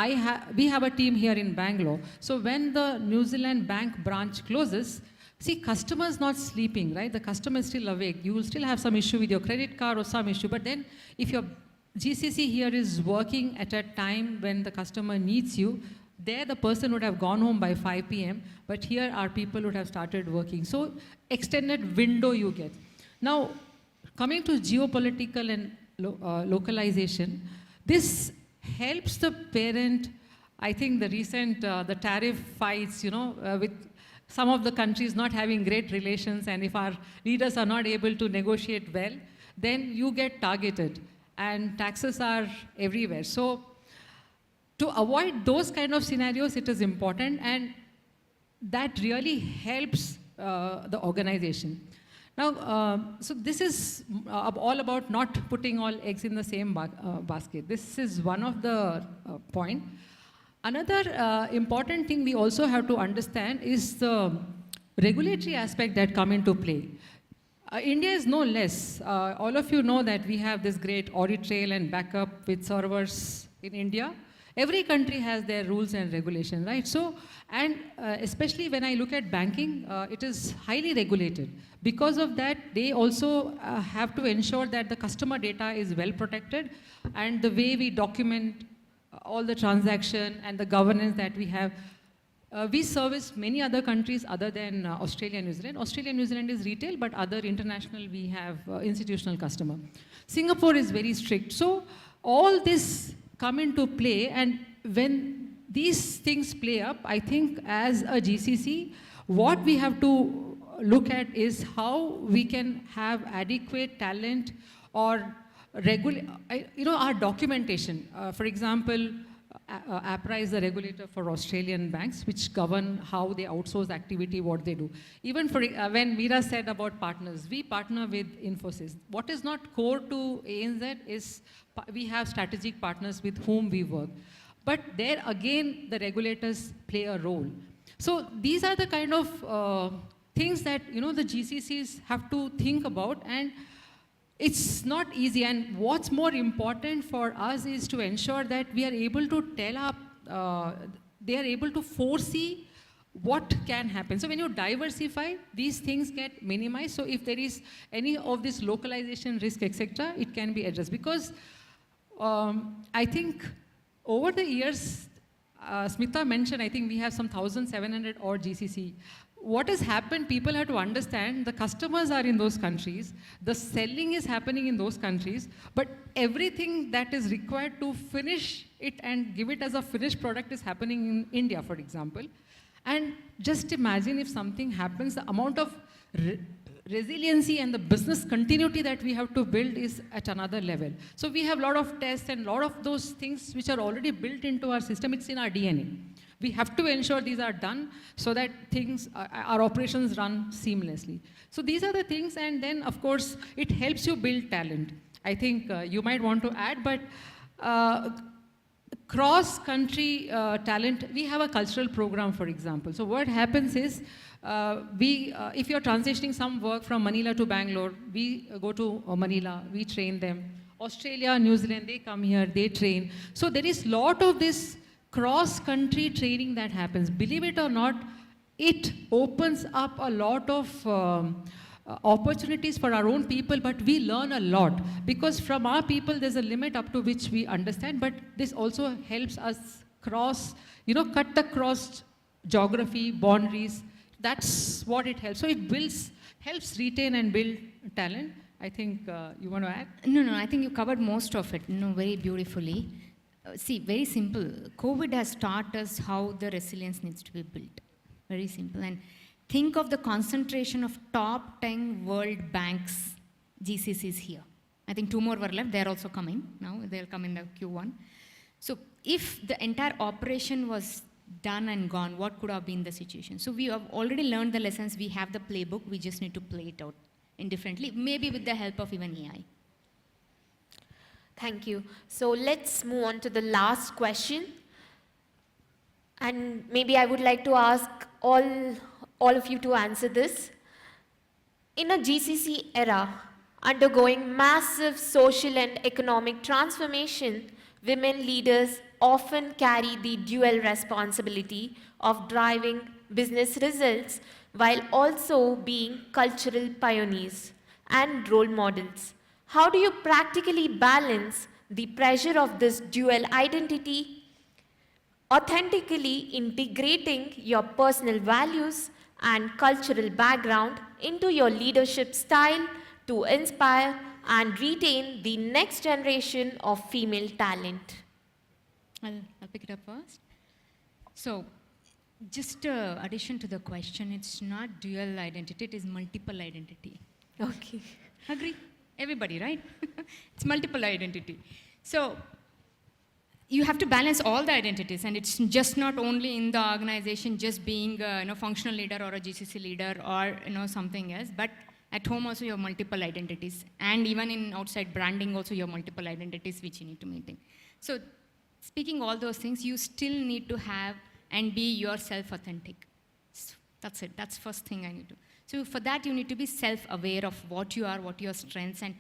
we have a team here in Bangalore. So when the New Zealand bank branch closes, see, customers not sleeping, right? The customer is still awake. You will still have some issue with your credit card or some issue, but then if your GCC here is working at a time when the customer needs you, there the person would have gone home by 5 p.m., but here our people would have started working. So extended window you get. Now, coming to geopolitical and localization, this helps the parent. I think the recent, the tariff fights, with some of the countries not having great relations, and if our leaders are not able to negotiate well, then you get targeted. And taxes are everywhere. So to avoid those kind of scenarios, it is important, and that really helps the organization. Now, so this is all about not putting all eggs in the same basket. This is one of the point. Another important thing we also have to understand is the regulatory aspect that come into play. India is no less. All of you know that we have this great audit trail and backup with servers in India. Every country has their rules and regulations, right? So, and especially when I look at banking, it is highly regulated. Because of that, they also have to ensure that the customer data is well protected, and the way we document all the transaction and the governance that we have. We service many other countries other than Australia and New Zealand. Australia and New Zealand is retail, but other international, we have institutional customer. Singapore is very strict. So all this come into play, and when these things play up, I think as a GCC, what we have to look at is how we can have adequate talent or our documentation. For example, APRA is the regulator for Australian banks, which govern how they outsource activity, what they do. Even for, when Meera said about partners, we partner with Infosys. What is not core to ANZ is we have strategic partners with whom we work. But there again, the regulators play a role. So these are the kind of things that the GCCs have to think about, and it's not easy. And what's more important for us is to ensure that we are able to they are able to foresee what can happen. So when you diversify, these things get minimized. So if there is any of this localization risk, etc., it can be addressed. Because I think over the years, Smita mentioned, I think we have some 1,700 odd GCC. What has happened, people have to understand, the customers are in those countries, the selling is happening in those countries, but everything that is required to finish it and give it as a finished product is happening in India, for example. And just imagine if something happens, the amount of resiliency and the business continuity that we have to build is at another level. So we have a lot of tests and a lot of those things which are already built into our system. It's in our DNA. We have to ensure these are done so that things, our operations run seamlessly. So these are the things, and then of course, it helps you build talent. I think you might want to add, but cross-country talent, we have a cultural program, for example. So what happens is, if you're transitioning some work from Manila to Bangalore, we go to Manila, we train them. Australia, New Zealand, they come here, they train. So there is a lot of this cross-country training that happens. Believe it or not, it opens up a lot of opportunities for our own people, but we learn a lot. Because from our people, there's a limit up to which we understand, but this also helps us cross, cut the cross geography, boundaries. That's what it helps. So it helps retain and build talent. I think you want to add? No, I think you covered most of it, very beautifully. See, very simple. COVID has taught us how the resilience needs to be built. Very simple. And think of the concentration of top 10 world banks, GCCs here. I think 2 more were left. They're also coming now. They'll come in the Q1. So if the entire operation was done and gone, what could have been the situation? So we have already learned the lessons. We have the playbook. We just need to play it out indifferently, maybe with the help of even AI. Thank you. So let's move on to the last question. And maybe I would like to ask all of you to answer this. In a GCC era, undergoing massive social and economic transformation, women leaders often carry the dual responsibility of driving business results while also being cultural pioneers and role models. How do you practically balance the pressure of this dual identity, authentically integrating your personal values and cultural background into your leadership style to inspire and retain the next generation of female talent? I'll pick it up first. So, just addition to the question, it's not dual identity, it is multiple identity. Okay. Agree? Everybody, right? It's multiple identity. So, you have to balance all the identities, and it's just not only in the organization, just being a functional leader or a GCC leader or something else, but at home also you have multiple identities, and even in outside branding also you have multiple identities which you need to maintain. So, speaking all those things, you still need to have and be yourself authentic. That's it. That's first thing I need to. So for that, you need to be self-aware of what you are, what your strengths, and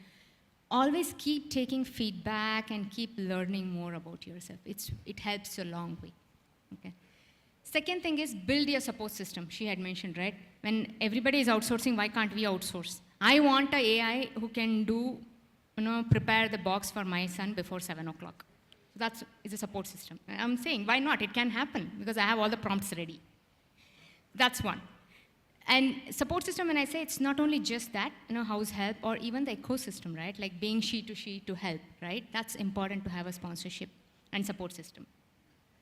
always keep taking feedback and keep learning more about yourself. It helps you a long way. Okay. Second thing is build your support system. She had mentioned, right? When everybody is outsourcing, why can't we outsource? I want an AI who can do, prepare the box for my son before 7 o'clock. That's a support system. I'm saying, why not? It can happen because I have all the prompts ready. That's one. And support system, when I say it's not only just that, house help or even the ecosystem, right? Like being she to help, right? That's important to have a sponsorship and support system.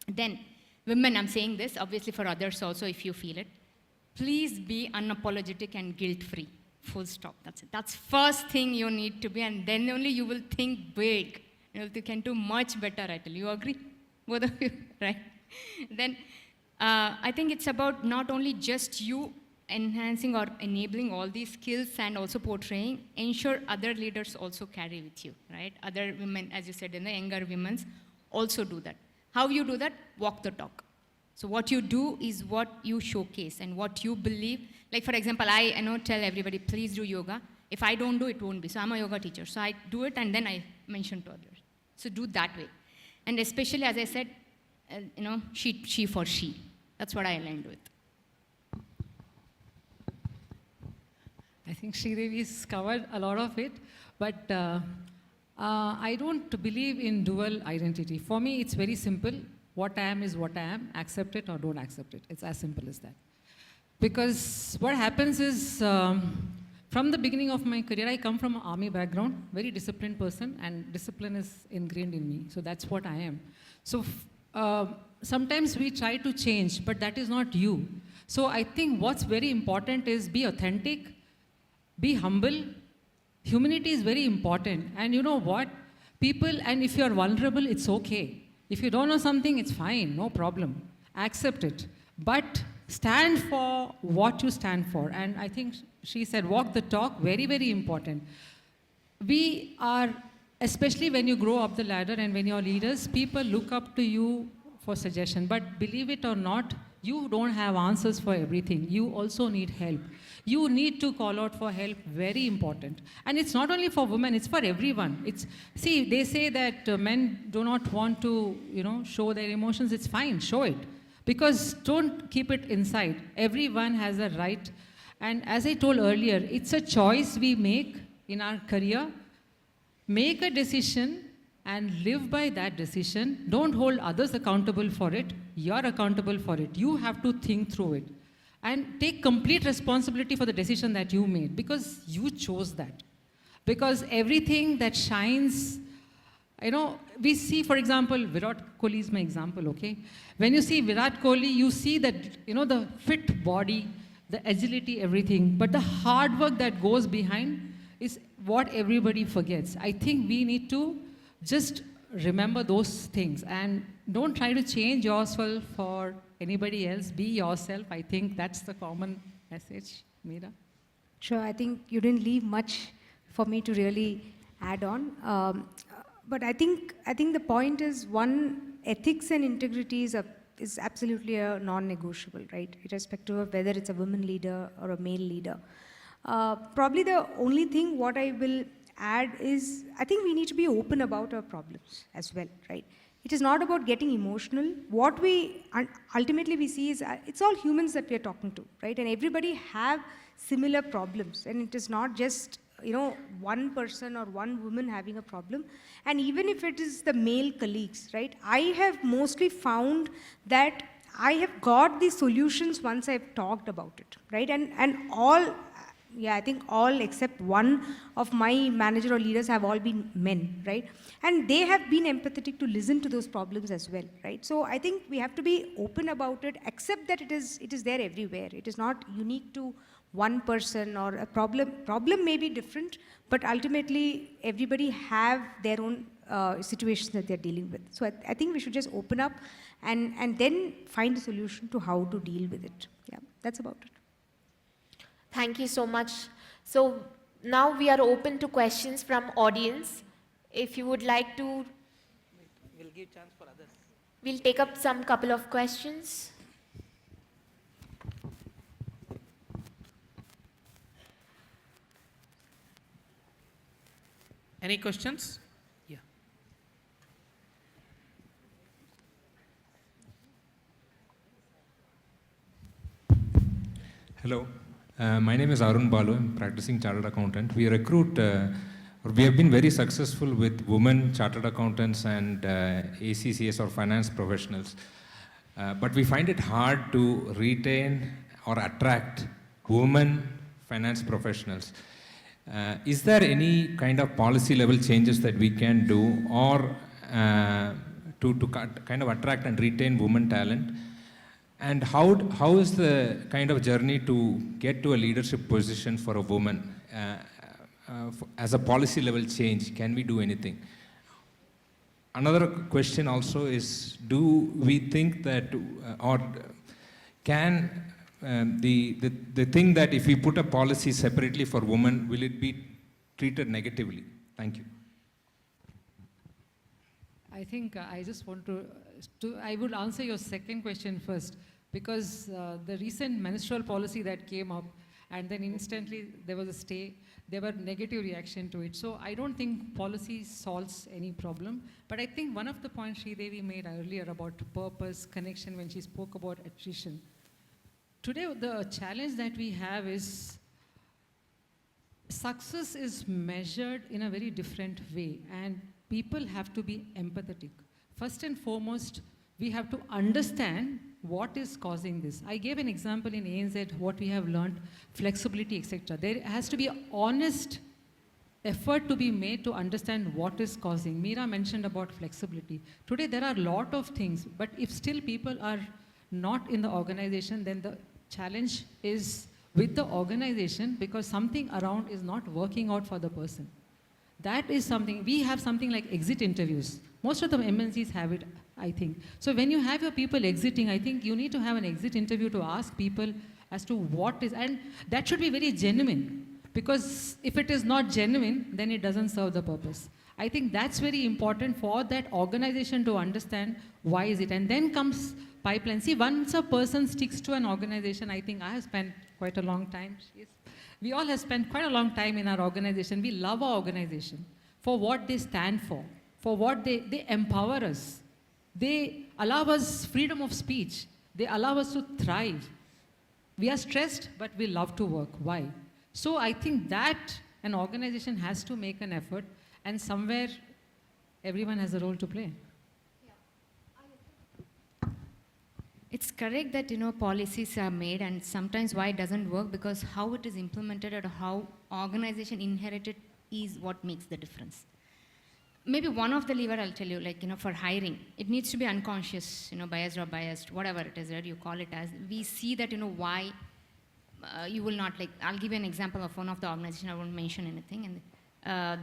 Then, women, I'm saying this, obviously for others also if you feel it, please be unapologetic and guilt-free. Full stop, that's it. That's first thing you need to be, and then only you will think big. You can do much better, I tell you. You agree? both of you, right? Then I think it's about not only just you enhancing or enabling all these skills and also portraying, ensure other leaders also carry with you, right? Other women, as you said, in the younger women's also do that. How you do that? Walk the talk. So what you do is what you showcase and what you believe. Like for example, I know tell everybody, please do yoga. If I don't do it, won't be. So I'm a yoga teacher. So I do it and then I mention to others. So do that way. And especially, as I said, she for she. That's what I aligned with. I think Sridevi's covered a lot of it, but I don't believe in dual identity. For me, it's very simple. What I am is what I am. Accept it or don't accept it. It's as simple as that. Because what happens is, from the beginning of my career, I come from an army background, very disciplined person, and discipline is ingrained in me. So that's what I am. So sometimes we try to change, but that is not you. So I think what's very important is be authentic, be humble. Humility is very important. And you know what? People, and if you're vulnerable, it's okay. If you don't know something, it's fine, no problem. Accept it. But stand for what you stand for. And I think she said, walk the talk, very, very important. We are, especially when you grow up the ladder and when you're leaders, people look up to you for suggestion. But believe it or not, you don't have answers for everything. You also need help. You need to call out for help, very important. And it's not only for women, it's for everyone. See, they say that men do not want to, show their emotions. It's fine, show it. Because don't keep it inside. Everyone has a right. And as I told earlier, it's a choice we make in our career. Make a decision and live by that decision. Don't hold others accountable for it. You're accountable for it. You have to think through it. And take complete responsibility for the decision that you made, because you chose that. Because everything that shines, we see, for example, Virat Kohli is my example, okay? When you see Virat Kohli, you see that, the fit body, the agility, everything. But the hard work that goes behind is what everybody forgets. I think we need to just remember those things and don't try to change yourself for anybody else. Be yourself. I think that's the common message, Meera. Sure, I think you didn't leave much for me to really add on. But I think the point is, one, ethics and integrity is absolutely a non-negotiable, right? Irrespective of whether it's a woman leader or a male leader. Probably the only thing what I will add is, I think we need to be open about our problems as well, right? It is not about getting emotional. What we ultimately we see is it's all humans that we are talking to, right? And everybody have similar problems, and it is not just one person or one woman having a problem. And even if it is the male colleagues, right? I have mostly found that I have got the solutions once I've talked about it, right? And all. Yeah, I think all except one of my manager or leaders have all been men, right? And they have been empathetic to listen to those problems as well, right? So I think we have to be open about it, accept that it is there everywhere. It is not unique to one person or a problem. Problem may be different, but ultimately everybody have their own situations that they're dealing with. So I think we should just open up and then find a solution to how to deal with it. Yeah, that's about it. Thank you so much. So now we are open to questions from audience. If you would like to, We'll give chance for others. we'll take up some couple of questions. Any questions? Yeah. Hello. My name is Arun Balu. I'm practicing chartered accountant. We recruit, we have been very successful with women chartered accountants and ACCS or finance professionals. But we find it hard to retain or attract women finance professionals. Is there any kind of policy level changes that we can do or to kind of attract and retain women talent? And how is the kind of journey to get to a leadership position for a woman? As a policy level change, can we do anything? another question also is, do we think that, or can the thing that if we put a policy separately for women, will it be treated negatively? Thank you. I think I just want I would answer your second question first, because the recent menstrual policy that came up, and then instantly there was a stay, there were negative reaction to it. So I don't think policy solves any problem, but I think one of the points Sridevi made earlier about purpose, connection, when she spoke about attrition. Today, the challenge that we have is success is measured in a very different way, and people have to be empathetic. First and foremost, we have to understand what is causing this. I gave an example in ANZ, what we have learned, flexibility, etc. There has to be an honest effort to be made to understand what is causing. Meera mentioned about flexibility. Today, there are a lot of things, but if still people are not in the organization, then the challenge is with the organization, because something around is not working out for the person. That is something, we have something like exit interviews. Most of the MNCs have it, I think. So when you have your people exiting, I think you need to have an exit interview to ask people as to what is, and that should be very genuine, because if it is not genuine, then it doesn't serve the purpose. I think that's very important for that organization to understand why is it, and then comes pipeline. See, once a person sticks to an organization, I think I have spent quite a long time. We all have spent quite a long time in our organization. We love our organization for what they stand for what they empower us. They allow us freedom of speech. They allow us to thrive. We are stressed, but we love to work. Why? So I think that an organization has to make an effort, and somewhere everyone has a role to play. It's correct that, policies are made, and sometimes why it doesn't work, because how it is implemented or how organization inherited is what makes the difference. Maybe one of the lever I'll tell you, for hiring, it needs to be unconscious, biased or biased, whatever it is that you call it as. We see that, why you will not, I'll give you an example of one of the organization, I won't mention anything, and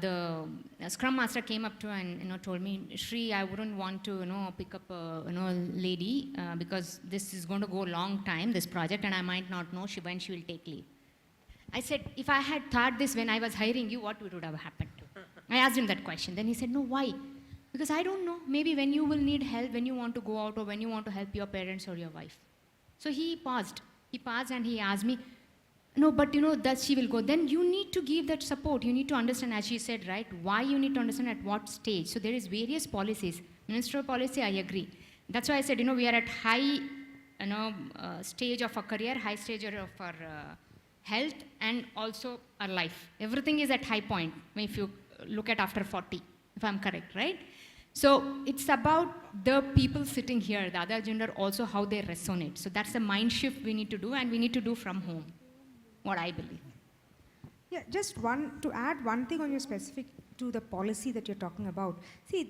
the Scrum Master came up to and told me, Shri, I wouldn't want to pick up a lady because this is going to go a long time, this project, and I might not know when she will take leave. I said, if I had thought this when I was hiring you, what would have happened? I asked him that question. Then he said, no, why? Because I don't know. Maybe when you will need help, when you want to go out, or when you want to help your parents or your wife. So he paused. He paused and he asked me, no, but that she will go. Then you need to give that support. You need to understand, as she said, right, why you need to understand at what stage. So there is various policies. Ministerial policy, I agree. That's why I said, we are at high, stage of our career, high stage of our health, and also our life. Everything is at high point, if you look at after 40, if I'm correct, right? So it's about the people sitting here, the other gender, also how they resonate. So that's the mind shift we need to do, and we need to do from home. What I believe. Yeah, just to add one thing on your specific to the policy that you're talking about. See,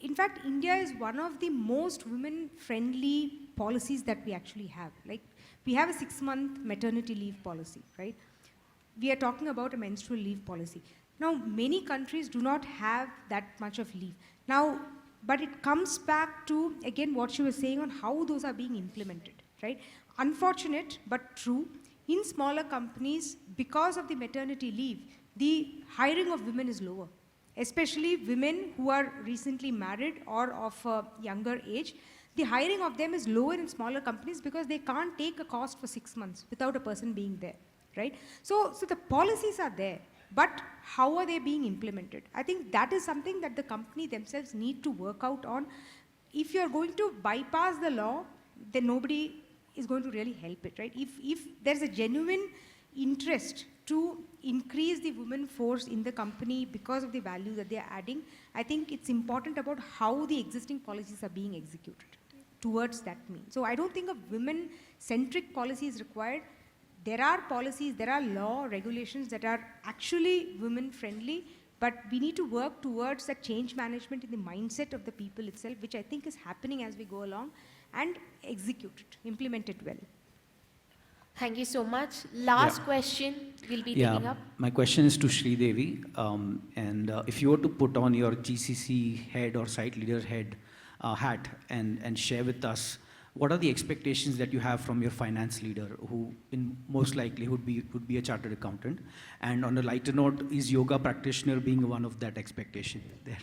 in fact, India is one of the most women-friendly policies that we actually have. We have a 6-month maternity leave policy, right? We are talking about a menstrual leave policy. Now, many countries do not have that much of leave. Now, but it comes back to, again, what she was saying on how those are being implemented, right? Unfortunate, but true. In smaller companies, because of the maternity leave, the hiring of women is lower, especially women who are recently married or of a younger age. The hiring of them is lower in smaller companies because they can't take a cost for 6 months without a person being there, right? So the policies are there, but how are they being implemented? I think that is something that the company themselves need to work out on. If you're going to bypass the law, then nobody is going to really help it, right? If there's a genuine interest to increase the women force in the company because of the value that they're adding, I think it's important about how the existing policies are being executed towards that mean. So I don't think a women-centric policy is required. There are policies, there are law, regulations that are actually women-friendly, but we need to work towards that change management in the mindset of the people itself, which I think is happening as we go along, and execute it, implement it well. Thank you so much. Last question we'll be taking up. My question is to Sri Devi. If you were to put on your GCC head or site leader head hat and share with us, what are the expectations that you have from your finance leader, who in most likely would be a chartered accountant? And on a lighter note, is yoga practitioner being one of that expectation there?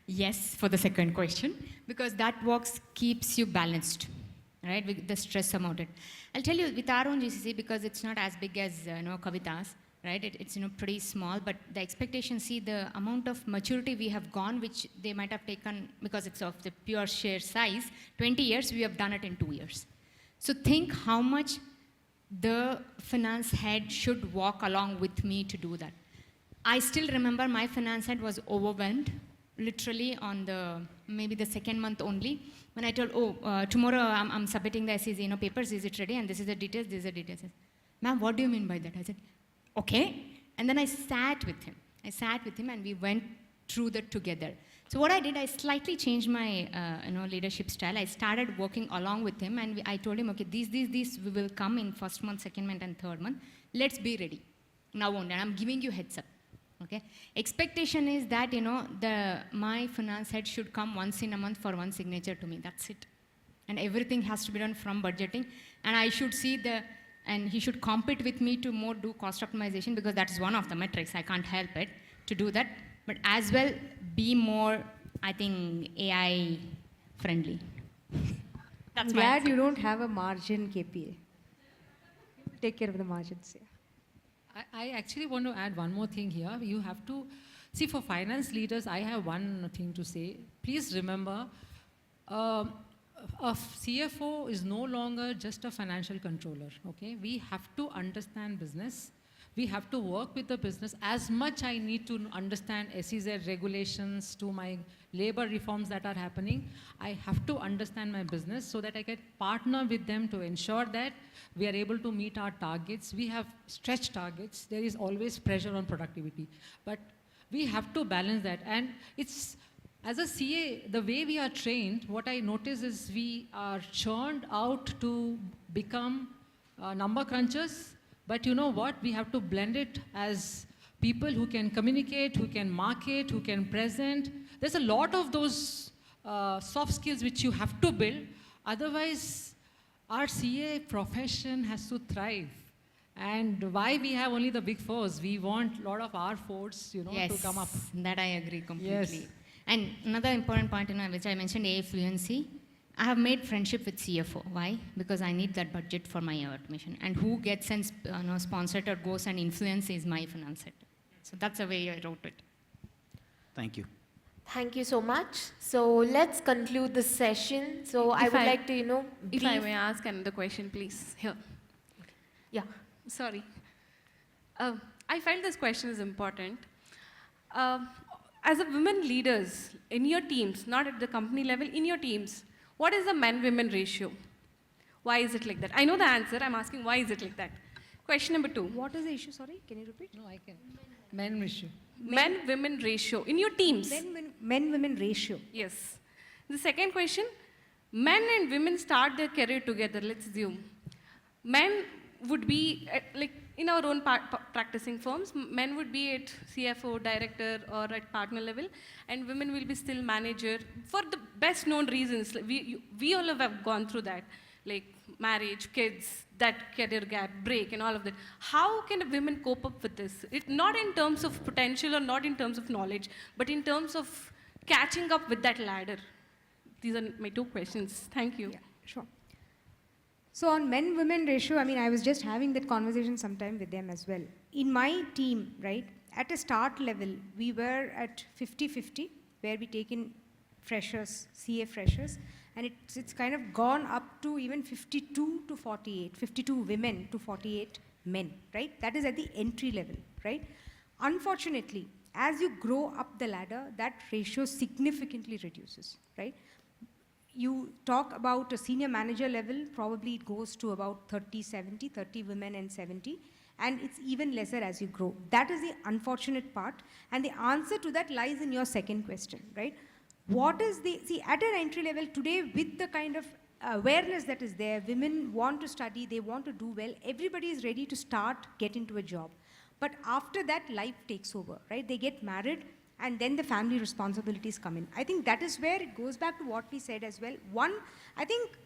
Yes, for the second question, because that works keeps you balanced, right? With the stress about it. I'll tell you, with our own GCC, because it's not as big as Kavita's, right? It's pretty small, but the expectation, see the amount of maturity we have gone, which they might have taken because it's of the pure share size. 20 years, we have done it in 2 years. So think how much the finance head should walk along with me to do that. I still remember my finance head was overwhelmed, literally on maybe the second month only, when I told, tomorrow I'm submitting the SEC papers, is it ready? And this is the details, these are the details. Ma'am, what do you mean by that? I said, okay. And then I sat with him and we went through that together. So what I did, I slightly changed my leadership style. I started working along with him and I told him, okay, these we will come in first month, second month and third month. Let's be ready. Now only, and I'm giving you heads up. Okay. Expectation is that, my finance head should come once in a month for one signature to me. That's it. And everything has to be done from budgeting. And I should see and he should compete with me to more do cost optimization, because that's one of the metrics. I can't help it to do that. But as well, be more, I think, AI friendly. That's I'm my glad answer. you don't have a margin KPA. Take care of the margins. Yeah. I actually want to add one more thing here. You have to see, for finance leaders, I have one thing to say. Please remember, a CFO is no longer just a financial controller. Okay, we have to understand business. We have to work with the business. As much I need to understand SEZ regulations to my labor reforms that are happening, I have to understand my business so that I can partner with them to ensure that we are able to meet our targets. We have stretch targets. There is always pressure on productivity. But we have to balance that. And it's, as a CA, the way we are trained, what I notice is we are churned out to become number crunchers. But you know what? We have to blend it as people who can communicate, who can market, who can present. There's a lot of those soft skills which you have to build. Otherwise, our CA profession has to thrive. And why we have only the big fours? We want a lot of our fours, to come up. That I agree completely. Yes. And another important point, which I mentioned, AI fluency. I have made friendship with CFO. Why? Because I need that budget for my automation. And who gets and sponsored or goes and influence is my finance head. So that's the way I wrote it. Thank you. Thank you so much. So let's conclude this session. So I would like to, If I brief- may ask another question, please. Here. Yeah. Sorry. I felt this question is important. As a women leaders in your teams, not at the company level, in your teams, what is the men-women ratio? Why is it like that? I know the answer. I'm asking, why is it like that? Question number 2. What is the issue? Sorry, can you repeat? No, I can. Men issue. Men-women ratio in your teams. Men-women ratio. Yes. The second question, men and women start their career together, let's assume. Men would be, like in our own practicing firms, men would be at CFO, director, or at partner level, and women will be still manager for the best known reasons. Like we all have gone through that, like marriage, kids, that career gap, break, and all of that. How can a women cope up with this? Not in terms of potential or not in terms of knowledge, but in terms of catching up with that ladder. These are my 2 questions. Thank you. Yeah, sure. So on men-women ratio, I was just having that conversation sometime with them as well. In my team, right, at a start level, we were at 50-50, where we take in freshers, CA freshers, and it's kind of gone up to even 52 to 48, 52 women to 48 men, right? That is at the entry level, right? Unfortunately, as you grow up the ladder, that ratio significantly reduces, right? You talk about a senior manager level, probably it goes to about 30-70, 30 women and 70, and it's even lesser as you grow. That is the unfortunate part, and the answer to that lies in your second question, right? What is at an entry level today, with the kind of awareness that is there, women want to study, they want to do well, everybody is ready to start, get into a job. But after that, life takes over, right? They get married, and then the family responsibilities come in. I think that is where it goes back to what we said as well. One, I think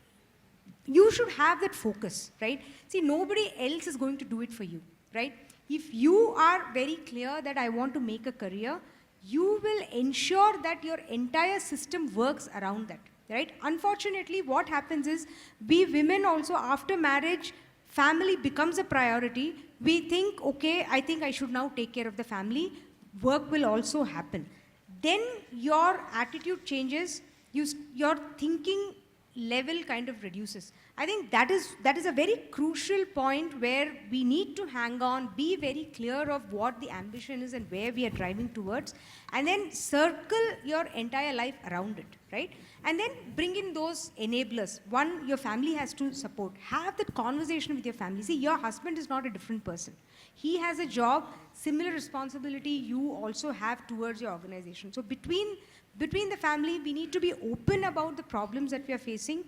you should have that focus, right? See, nobody else is going to do it for you, right? If you are very clear that I want to make a career, you will ensure that your entire system works around that, right? Unfortunately, what happens is, we women also, after marriage, family becomes a priority. We think, okay, I think I should now take care of the family. Work will also happen. Then your attitude changes, your thinking level kind of reduces. I think that is a very crucial point where we need to hang on, be very clear of what the ambition is and where we are driving towards, and then circle your entire life around it, right? And then bring in those enablers. One, your family has to support. Have that conversation with your family. See, your husband is not a different person. He has a job, similar responsibility you also have towards your organization. So between the family, we need to be open about the problems that we are facing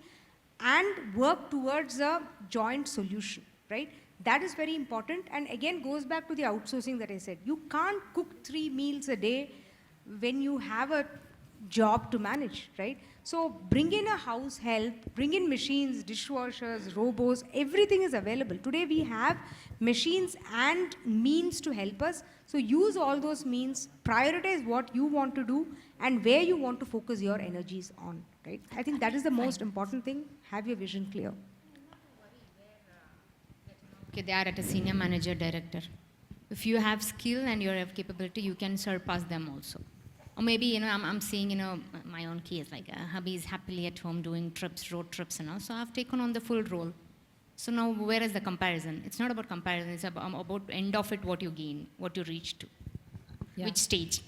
and work towards a joint solution, right? That is very important, and again goes back to the outsourcing that I said. You can't cook 3 meals a day when you have a job to manage, right? So bring in a house help, bring in machines, dishwashers, robots, everything is available. Today we have machines and means to help us. So use all those means, prioritize what you want to do and where you want to focus your energies on, right? I think that is the most important thing. Have your vision clear. Okay, they are at a senior manager, director. If you have skill and you have capability, you can surpass them also. Or maybe, you know, I'm seeing, you know, my own case, like hubby is happily at home doing trips, road trips and all. So I've taken on the full role. So now where is the comparison? It's not about comparison, it's about end of it, what you gain, what you reach to, which stage.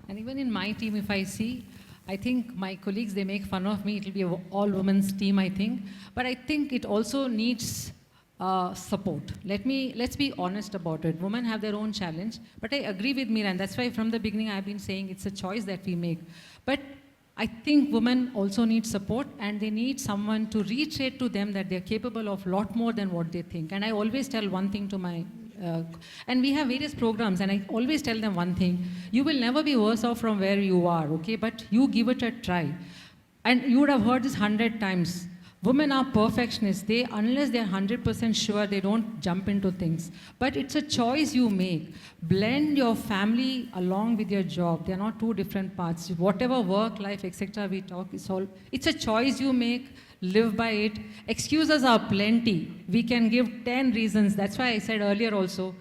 And even in my team, if I see, I think my colleagues, they make fun of me. It will be an all-women's team, I think. But I think it also needs support. Let's be honest about it. Women have their own challenge. But I agree with Meera, and that's why from the beginning I've been saying it's a choice that we make. But I think women also need support, and they need someone to reiterate to them that they're capable of a lot more than what they think. And I always tell one thing to my and we have various programs, and I always tell them one thing: you will never be worse off from where you are, okay? But you give it a try. And you would have heard this 100 times. Women are perfectionists. Unless they're 100% sure, they don't jump into things. But it's a choice you make. Blend your family along with your job. They're not two different parts. Whatever work, life, etc. we talk, it's a choice you make. Live by it. Excuses are plenty. We can give 10 reasons. That's why I said earlier also,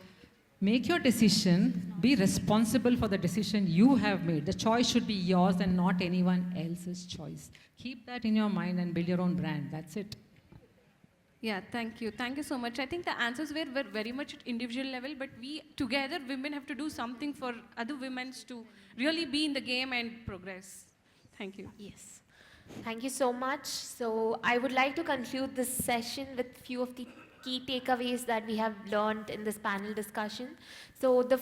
make your decision. Be responsible for the decision you have made. The choice should be yours and not anyone else's choice. Keep that in your mind and build your own brand. That's it. Yeah, thank you. Thank you so much. I think the answers were very much at individual level, but we together, women, have to do something for other women to really be in the game and progress. Thank you. Yes. Thank you so much. So I would like to conclude this session with few of the key takeaways that we have learned in this panel discussion. So the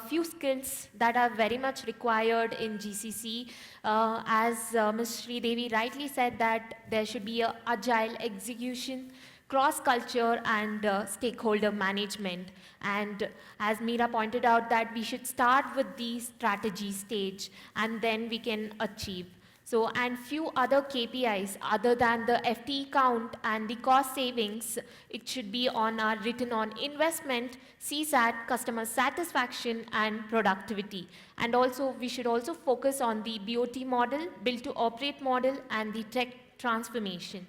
few skills that are very much required in GCC, as Ms. Sridevi rightly said, that there should be a agile execution, cross-culture and stakeholder management. And as Meera pointed out, that we should start with the strategy stage and then we can achieve. So, and few other KPIs other than the FTE count and the cost savings, it should be on our return on investment, CSAT, customer satisfaction and productivity. And also, we should also focus on the BOT model, build to operate model and the tech transformation.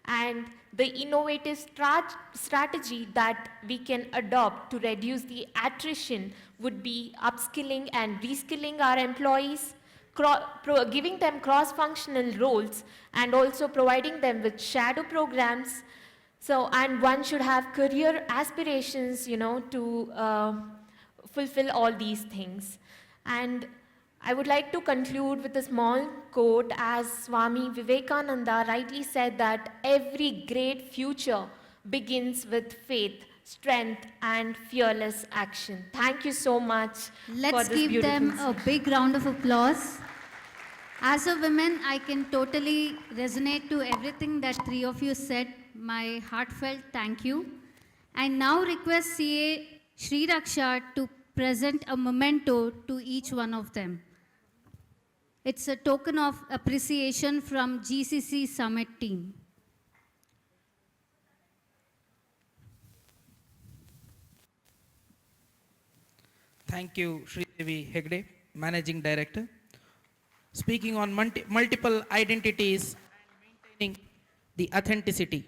And the innovative strategy that we can adopt to reduce the attrition would be upskilling and reskilling our employees, giving them cross-functional roles and also providing them with shadow programs. So, and one should have career aspirations, you know, to fulfill all these things. And I would like to conclude with a small quote, as Swami Vivekananda rightly said, that every great future begins with faith, strength and fearless action. Thank you so much. Let's for this give them beautiful a big round of applause. As a woman, I can totally resonate to everything that three of you said. My heartfelt thank you. I now request CA Sri Raksha to present a memento to each one of them. It's a token of appreciation from GCC Summit team. Thank you, Sridevi Hegde, Managing Director. Speaking on multiple identities and maintaining the authenticity.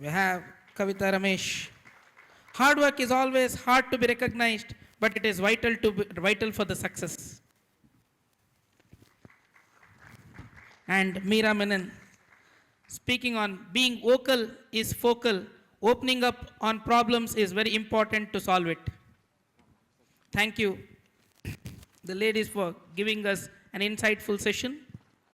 We have Kavita Ramesh. Hard work is always hard to be recognized, but it is vital for the success. And Meera Menon. Speaking on being vocal is focal. Opening up on problems is very important to solve it. Thank you, the ladies, for giving us an insightful session.